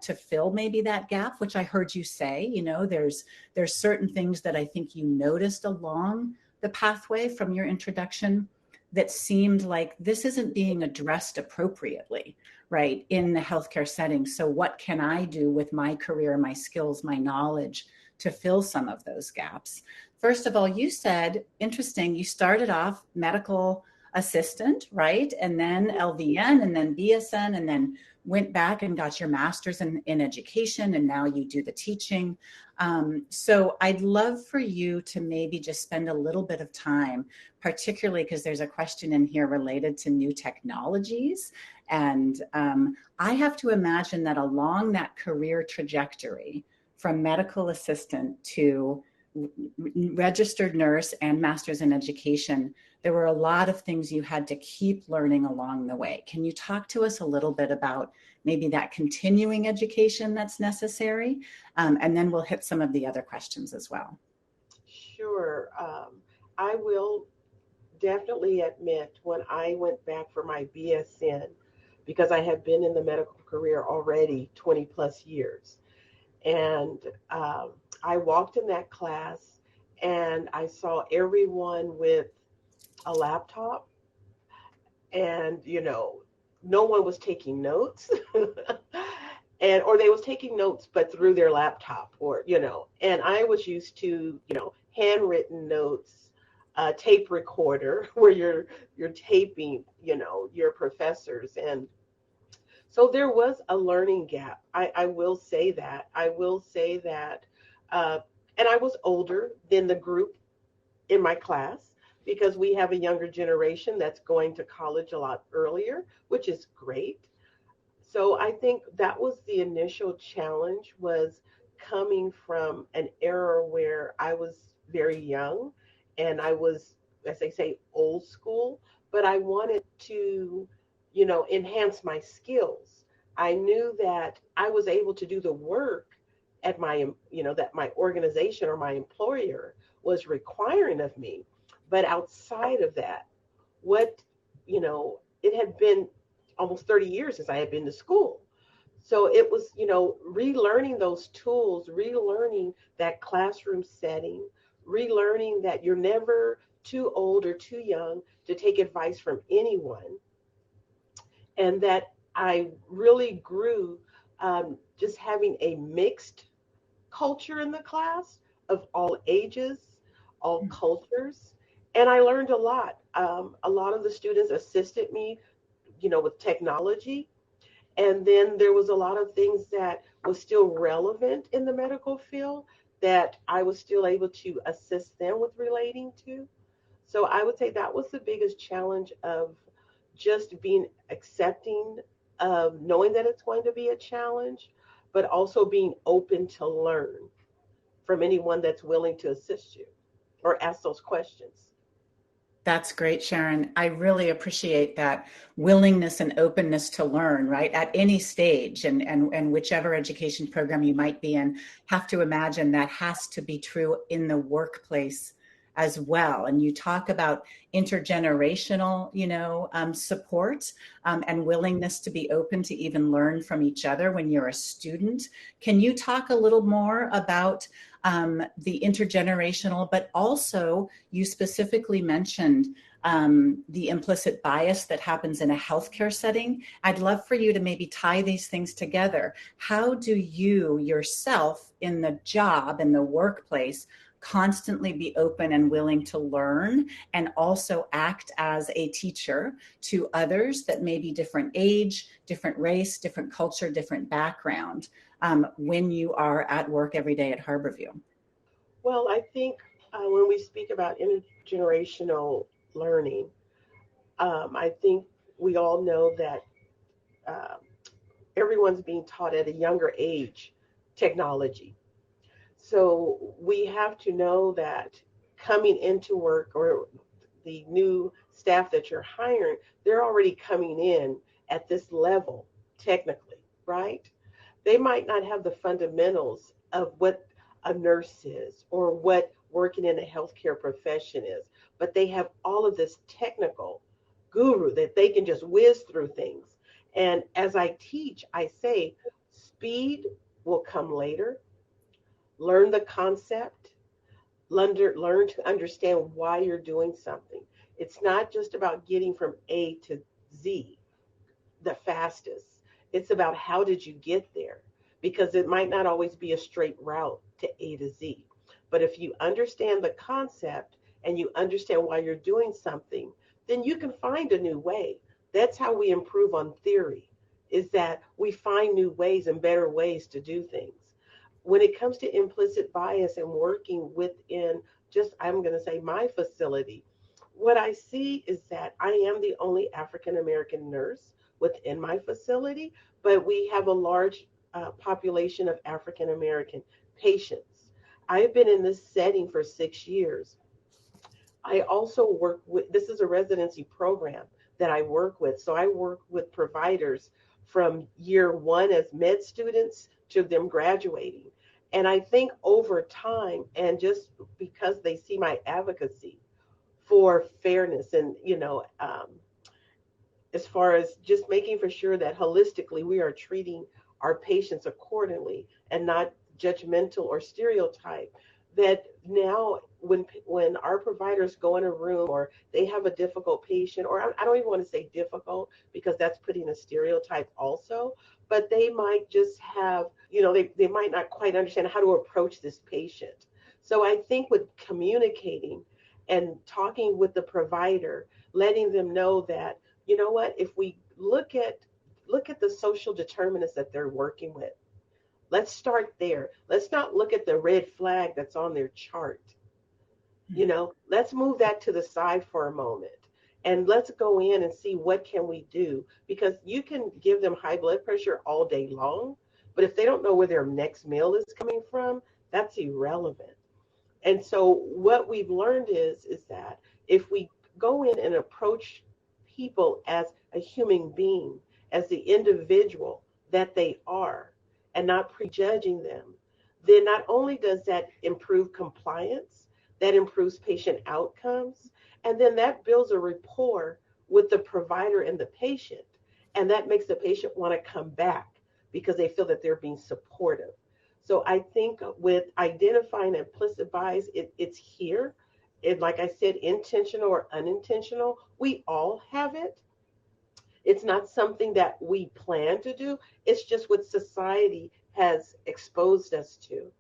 to fill maybe that gap, which I heard you say, there's certain things that I think you noticed along the pathway from your introduction that seemed like this isn't being addressed appropriately, right, in the healthcare setting. So what can I do with my career, my skills, my knowledge to fill some of those gaps? First of all, you said, interesting, you started off medical assistant, right? And then LVN, and then BSN, and then went back and got your master's in education, and now you do the teaching. So I'd love for you to maybe just spend a little bit of time, particularly because there's a question in here related to new technologies. And I have to imagine that along that career trajectory, from medical assistant to registered nurse and master's in education, there were a lot of things you had to keep learning along the way. Can you talk to us a little bit about maybe that continuing education that's necessary? And then we'll hit some of the other questions as well. Sure. I will definitely admit, when I went back for my BSN, because I had been in the medical career already 20 plus years, and I walked in that class and I saw everyone with a laptop, and no one was taking notes or they was taking notes but through their laptop, or and I was used to handwritten notes, tape recorder where you're taping your professors. And so there was a learning gap. I will say that. And I was older than the group in my class. because we have a younger generation that's going to college a lot earlier, which is great. So I think that was the initial challenge, was coming from an era where I was very young and I was, as they say, old school, but I wanted to, enhance my skills. I knew that I was able to do the work at my, that my organization or my employer was requiring of me. But outside of that, what, it had been almost 30 years since I had been to school. So it was, relearning those tools, relearning that classroom setting, relearning that you're never too old or too young to take advice from anyone. And that I really grew, just having a mixed culture in the class of all ages, all cultures. And I learned a lot. A lot of the students assisted me, with technology. And then there was a lot of things that was still relevant in the medical field that I was still able to assist them with relating to. So I would say that was the biggest challenge of just being accepting of knowing that it's going to be a challenge, but also being open to learn from anyone that's willing to assist you or ask those questions. That's great, Sharon. I really appreciate that willingness and openness to learn, right? At any stage and whichever education program you might be in, have to imagine that has to be true in the workplace as well. And you talk about intergenerational, support and willingness to be open to even learn from each other when you're a student. Can you talk a little more about the intergenerational, but also you specifically mentioned the implicit bias that happens in a healthcare setting? I'd love for you to maybe tie these things together. How do you yourself in the job, in the workplace, constantly be open and willing to learn and also act as a teacher to others that may be different age, different race, different culture, different background when you are at work every day at Harborview? Well, I think when we speak about intergenerational learning, I think we all know that uh, everyone's being taught at a younger age technology. So we have to know that coming into work, or the new staff that you're hiring, they're already coming in at this level technically, right? They might not have the fundamentals of what a nurse is or what working in a healthcare profession is, but they have all of this technical guru that they can just whiz through things. And as I teach, I say speed will come later. Learn the concept, learn to understand why you're doing something. It's not just about getting from A to Z the fastest. It's about how did you get there? Because it might not always be a straight route to A to Z. But if you understand the concept and you understand why you're doing something, then you can find a new way. That's how we improve on theory, is that we find new ways and better ways to do things. When it comes to implicit bias and working within just, I'm going to say, my facility, what I see is that I am the only African American nurse within my facility, but we have a large population of African American patients. I've been in this setting for 6 years. I also work with, this is a residency program that I work with. So I work with providers from year one as med students to them graduating. And I think over time, and just because they see my advocacy for fairness and, as far as just making for sure that holistically we are treating our patients accordingly and not judgmental or stereotype, that now when our providers go in a room or they have a difficult patient, or I don't even want to say difficult because that's putting a stereotype also, but they might just have, they might not quite understand how to approach this patient. So I think with communicating and talking with the provider, letting them know that, you know what, if we look at the social determinants that they're working with, let's start there. Let's not look at the red flag that's on their chart. Let's move that to the side for a moment. And let's go in and see what can we do, because you can give them high blood pressure all day long, but if they don't know where their next meal is coming from, that's irrelevant. And so what we've learned is that if we go in and approach people as a human being, as the individual that they are, and not prejudging them, then not only does that improve compliance, that improves patient outcomes, and then that builds a rapport with the provider and the patient. And that makes the patient want to come back because they feel that they're being supportive. So I think with identifying implicit bias, it's here. Like I said, intentional or unintentional, we all have it. It's not something that we plan to do. It's just what society has exposed us to,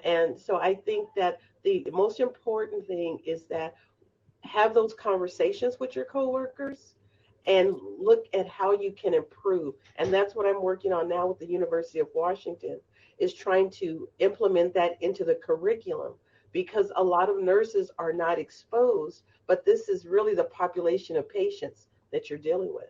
And so I think that the most important thing is that have those conversations with your coworkers and look at how you can improve. And that's what I'm working on now with the University of Washington, is trying to implement that into the curriculum, because a lot of nurses are not exposed, but this is really the population of patients that you're dealing with.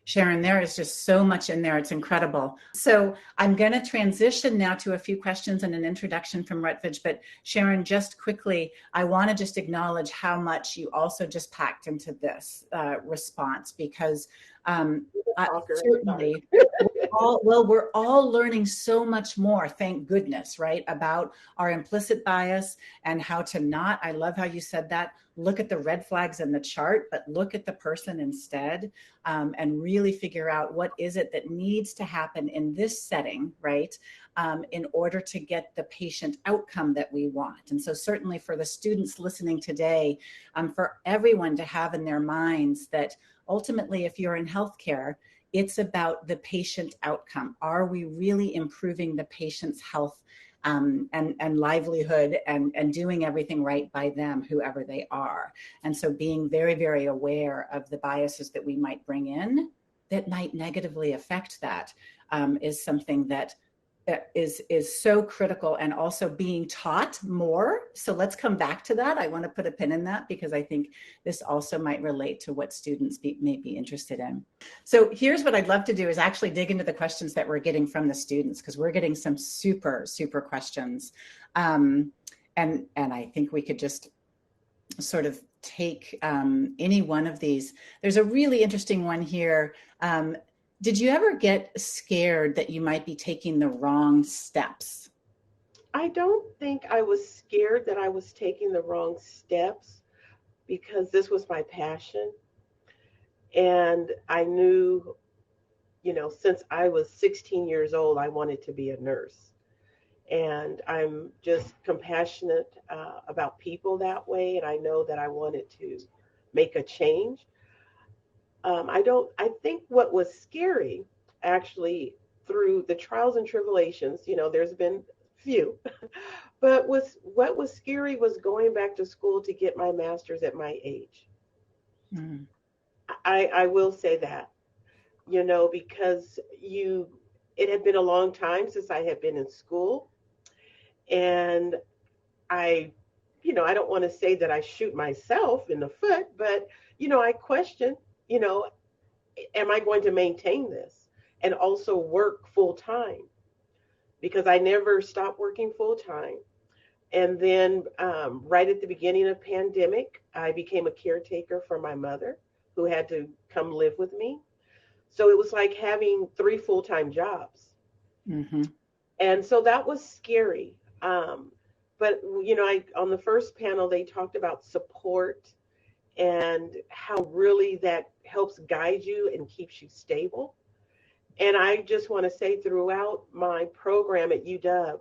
Sharon, there is just so much in there. It's incredible. So I'm going to transition now to a few questions and an introduction from Rutledge. But Sharon, just quickly, I want to just acknowledge how much you also just packed into this response, because certainly we're all learning so much more, thank goodness, right, about our implicit bias and how to not, I love how you said that, look at the red flags in the chart, but look at the person instead, and really figure out what is it that needs to happen in this setting, right, in order to get the patient outcome that we want. And so certainly for the students listening today, for everyone to have in their minds that ultimately, if you're in healthcare, it's about the patient outcome. Are we really improving the patient's health and livelihood and doing everything right by them, whoever they are? And so being very, very aware of the biases that we might bring in that might negatively affect that is something that is so critical, and also being taught more. So let's come back to that. I want to put a pin in that because I think this also might relate to what students may be interested in. So here's what I'd love to do is actually dig into the questions that we're getting from the students, because we're getting some super, super questions. And I think we could just sort of take any one of these. There's a really interesting one here. Did you ever get scared that you might be taking the wrong steps? I don't think I was scared that I was taking the wrong steps, because this was my passion. And I knew, since I was 16 years old, I wanted to be a nurse. And I'm just compassionate about people that way. And I know that I wanted to make a change. I think what was scary, actually, through the trials and tribulations, there's been few, but what was scary was going back to school to get my master's at my age. Mm. I will say that, because it had been a long time since I had been in school. And I don't want to say that I shoot myself in the foot, but, I question, am I going to maintain this and also work full time? Because I never stopped working full time. And then right at the beginning of pandemic, I became a caretaker for my mother, who had to come live with me. So it was like having 3 full-time jobs. Mm-hmm. And so that was scary. But, on the first panel, they talked about support and how really that helps guide you and keeps you stable. And I just want to say, throughout my program at UW,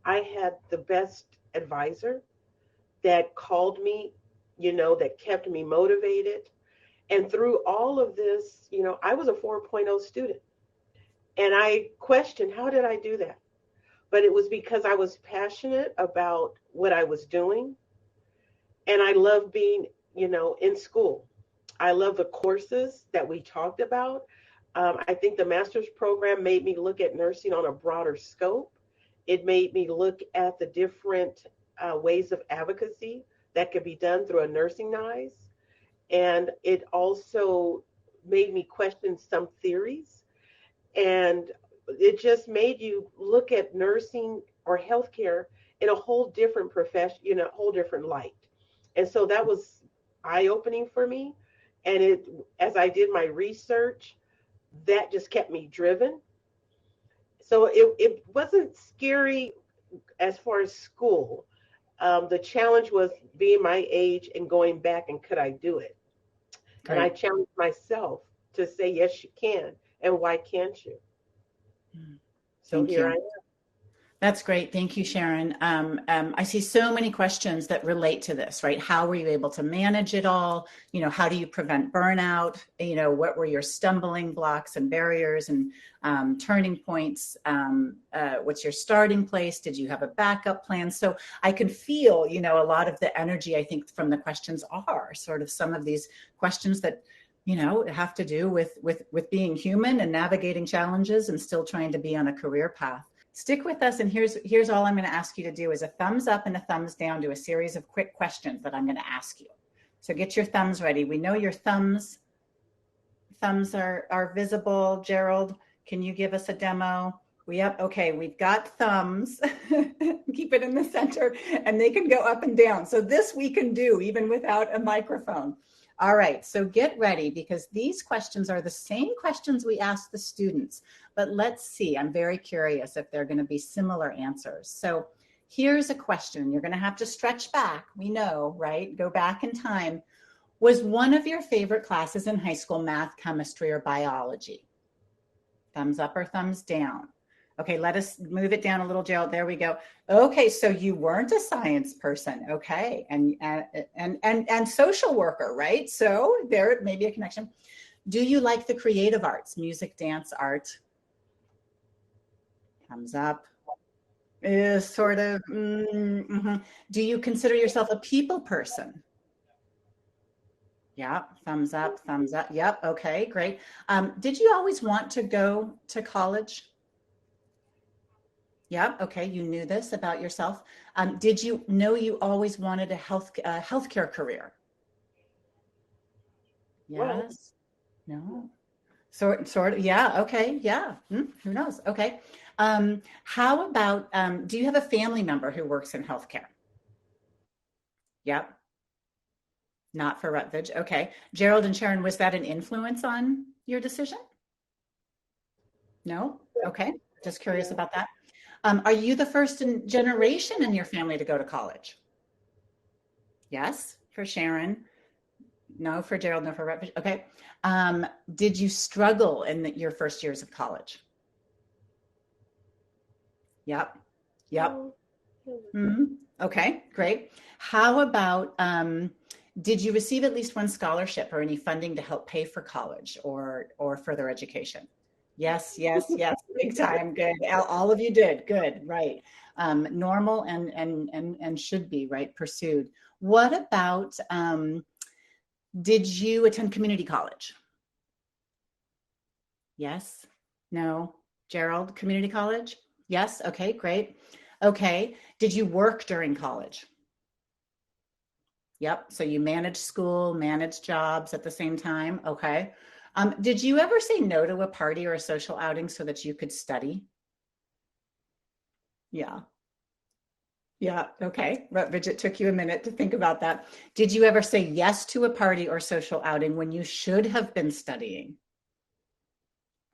I had the best advisor that called me, that kept me motivated. And through all of this, I was a 4.0 student. And I questioned, how did I do that? But it was because I was passionate about what I was doing. And I love being, in school. I love the courses that we talked about. I think the master's program made me look at nursing on a broader scope. It made me look at the different ways of advocacy that could be done through a nursing NICE. And it also made me question some theories. And it just made you look at nursing or healthcare in a whole different profession, in a whole different light. And so that was eye-opening for me. And as I did my research, that just kept me driven. So it wasn't scary as far as school. The challenge was being my age and going back, and could I do it? And I Great. challenged myself to say, yes, you can. And why can't you? So Thank here I you. am. That's great. Thank you, Sharon. I see so many questions that relate to this, right? How were you able to manage it all? You know, how do you prevent burnout? You know, what were your stumbling blocks and barriers and turning points? What's your starting place? Did you have a backup plan? So I can feel, you know, a lot of the energy, I think, from the questions are sort of some of these questions that, you know, have to do with being human and navigating challenges and still trying to be on a career path. Stick with us, and here's all I'm going to ask you to do is a thumbs up and a thumbs down to a series of quick questions that I'm going to ask you. So get your thumbs ready. We know your thumbs are visible. Gerald, can you give us a demo? Okay, we've got thumbs. Keep it in the center, and they can go up and down. So this we can do even without a microphone. All right, so get ready, because these questions are the same questions we asked the students, but let's see. I'm very curious if they're going to be similar answers. So here's a question. You're going to have to stretch back. We know, right? Go back in time. Was one of your favorite classes in high school math, chemistry, or biology? Thumbs up or thumbs down? Okay, let us move it down a little, Gerald. There we go. Okay, so you weren't a science person, okay, and social worker, right? So there may be a connection. Do you like the creative arts, music, dance, art? Thumbs up. Sort of. Do you consider yourself a people person? Yeah, thumbs up, thumbs up. Yep, okay, great. Did you always want to go to college? Yeah, okay, you knew this about yourself. Did you know you always wanted a healthcare career? Well, Yes, no, sort of, yeah, okay, yeah, who knows? Okay. How about, do you have a family member who works in healthcare? Yep, not for Rutledge, okay. Gerald and Sharon, was that an influence on your decision? No? Okay, just curious yeah. about that. Are you the first generation in your family to go to college? Yes, for Sharon. No, for Gerald. No, for Rutledge. Okay. Did you struggle in your first years of college? Yep. Yep. Okay, great. How about, did you receive at least one scholarship or any funding to help pay for college or further education? Yes, yes, yes, big time. Good. All of you did. Good, right. Normal and should be, right, pursued. What about, did you attend community college? Yes, no. Gerald, community college? Yes, okay, great. Okay, did you work during college? Yep, so you managed school, managed jobs at the same time, okay. Did you ever say no to a party or a social outing so that you could study? Yeah. Yeah, okay. Rutledge, it took you a minute to think about that. Did you ever say yes to a party or social outing when you should have been studying?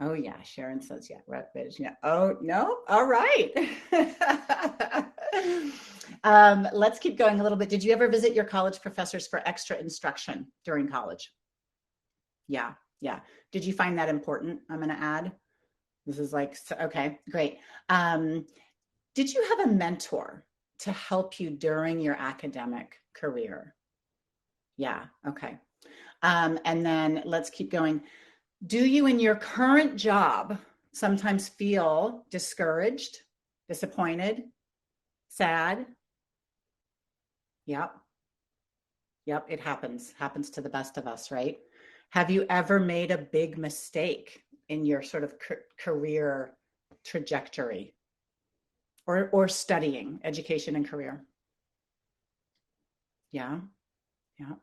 Oh yeah, Sharon says yeah, Rutledge. Yeah. Oh no, all right. Let's keep going a little bit. Did you ever visit your college professors for extra instruction during college? Yeah, yeah. Did you find that important? I'm going to add. This is like, okay, great. Did you have a mentor to help you during your academic career? Yeah, okay. And then let's keep going. Do you in your current job sometimes feel discouraged, disappointed, sad? Yep. Yep, it happens to the best of us, right? Have you ever made a big mistake in your sort of career trajectory or studying, education and career? Yeah. Yeah.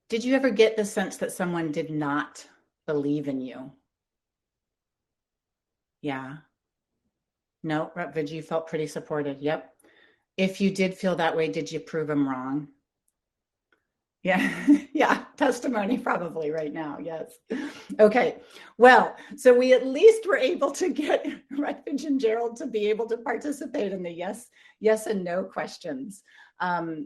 Did you ever get the sense that someone did not believe in you? Yeah. No, Rutledge, you felt pretty supported. Yep. If you did feel that way, did you prove them wrong? Yeah. Yeah. Testimony probably right now. Yes. Okay. Well, so we at least were able to get Rutledge and Gerald to be able to participate in the yes and no questions.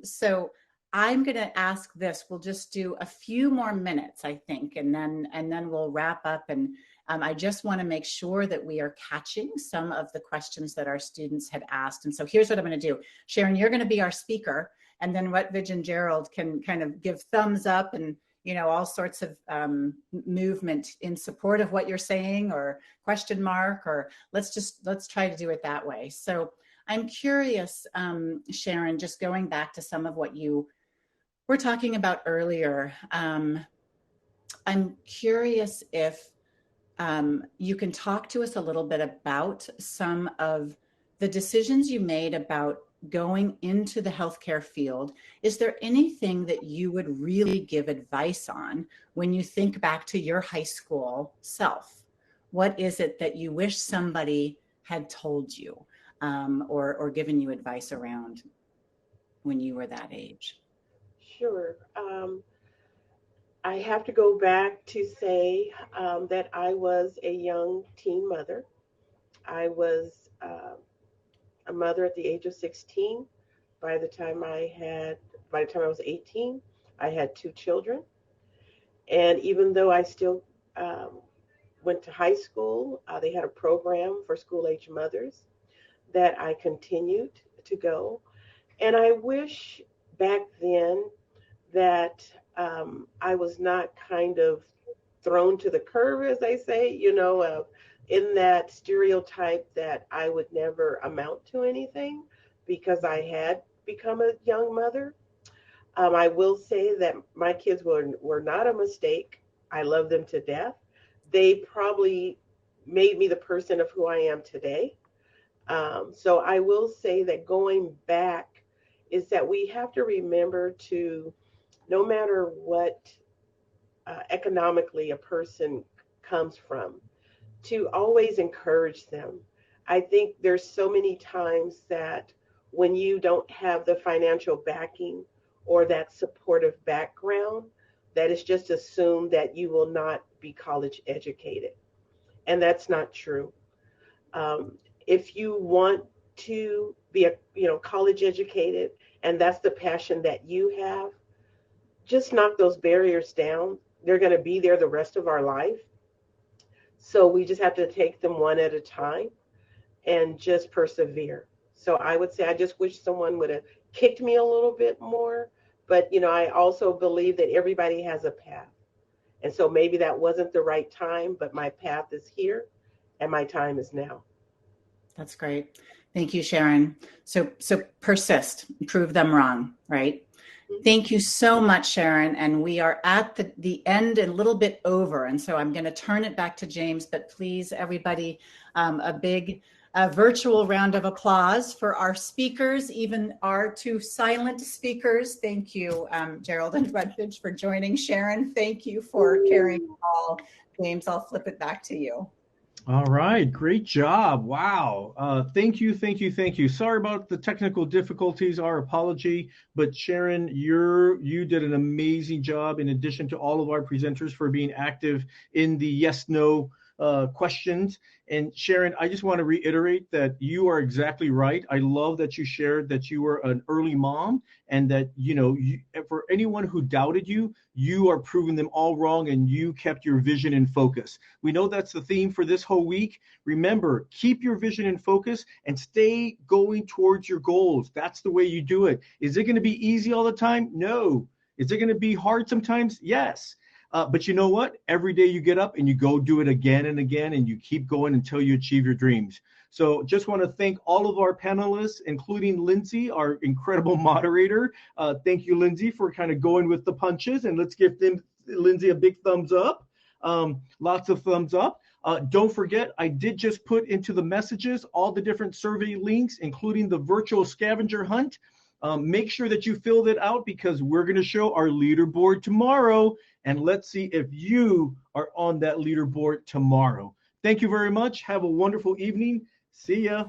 So I'm going to ask this. We'll just do a few more minutes, I think, and then we'll wrap up. And I just want to make sure that we are catching some of the questions that our students had asked. And so here's what I'm going to do. Sharon, you're going to be our speaker, and then Rutledge and Gerald can kind of give thumbs up and, you know, all sorts of movement in support of what you're saying, or question mark, or let's try to do it that way. So I'm curious, Sharon, just going back to some of what you were talking about earlier. I'm curious if you can talk to us a little bit about some of the decisions you made about going into the healthcare field. Is there anything that you would really give advice on when you think back to your high school self? What is it that you wish somebody had told you, or given you advice around when you were that age? Sure. I have to go back to say that I was a young teen mother. I was a mother at the age of 16. By the time I was 18, I had 2 children. And even though I still went to high school, they had a program for school-age mothers that I continued to go. And I wish back then that I was not kind of thrown to the curve, as they say, in that stereotype that I would never amount to anything because I had become a young mother. I will say that my kids were not a mistake. I love them to death. They probably made me the person of who I am today. So I will say that going back is that we have to remember to, no matter what economically a person comes from, to always encourage them. I think there's so many times that when you don't have the financial backing or that supportive background, that it's just assumed that you will not be college educated. And that's not true. If you want to be college educated, and that's the passion that you have, just knock those barriers down. They're going to be there the rest of our life. So we just have to take them one at a time and just persevere. So I would say I just wish someone would have kicked me a little bit more. But, I also believe that everybody has a path. And so maybe that wasn't the right time, but my path is here and my time is now. That's great. Thank you, Sharon. So persist, prove them wrong, right? Thank you so much, Sharon. And we are at the end, a little bit over. And so I'm going to turn it back to James, but please, everybody, a big virtual round of applause for our speakers, even our 2 silent speakers. Thank you, Gerald and Rutledge, for joining. Sharon, thank you for carrying it all. James, I'll flip it back to you. All right, great job. Wow. Thank you. Sorry about the technical difficulties, our apology, but Sharon, you did an amazing job, in addition to all of our presenters, for being active in the yes/no questions. And Sharon, I just want to reiterate that you are exactly right. I love that you shared that you were an early mom, and that, for anyone who doubted you, you are proving them all wrong, and you kept your vision in focus. We know that's the theme for this whole week. Remember, keep your vision in focus and stay going towards your goals. That's the way you do it. Is it going to be easy all the time? No. Is it going to be hard sometimes? Yes. But you know what? Every day you get up and you go do it again and again, and you keep going until you achieve your dreams. So just want to thank all of our panelists, including Lindsay, our incredible moderator. Thank you, Lindsay, for kind of going with the punches. And let's give Lindsay a big thumbs up. Lots of thumbs up. Don't forget, I did just put into the messages all the different survey links, including the virtual scavenger hunt. Make sure that you filled it out because we're going to show our leaderboard tomorrow. And let's see if you are on that leaderboard tomorrow. Thank you very much. Have a wonderful evening. See ya.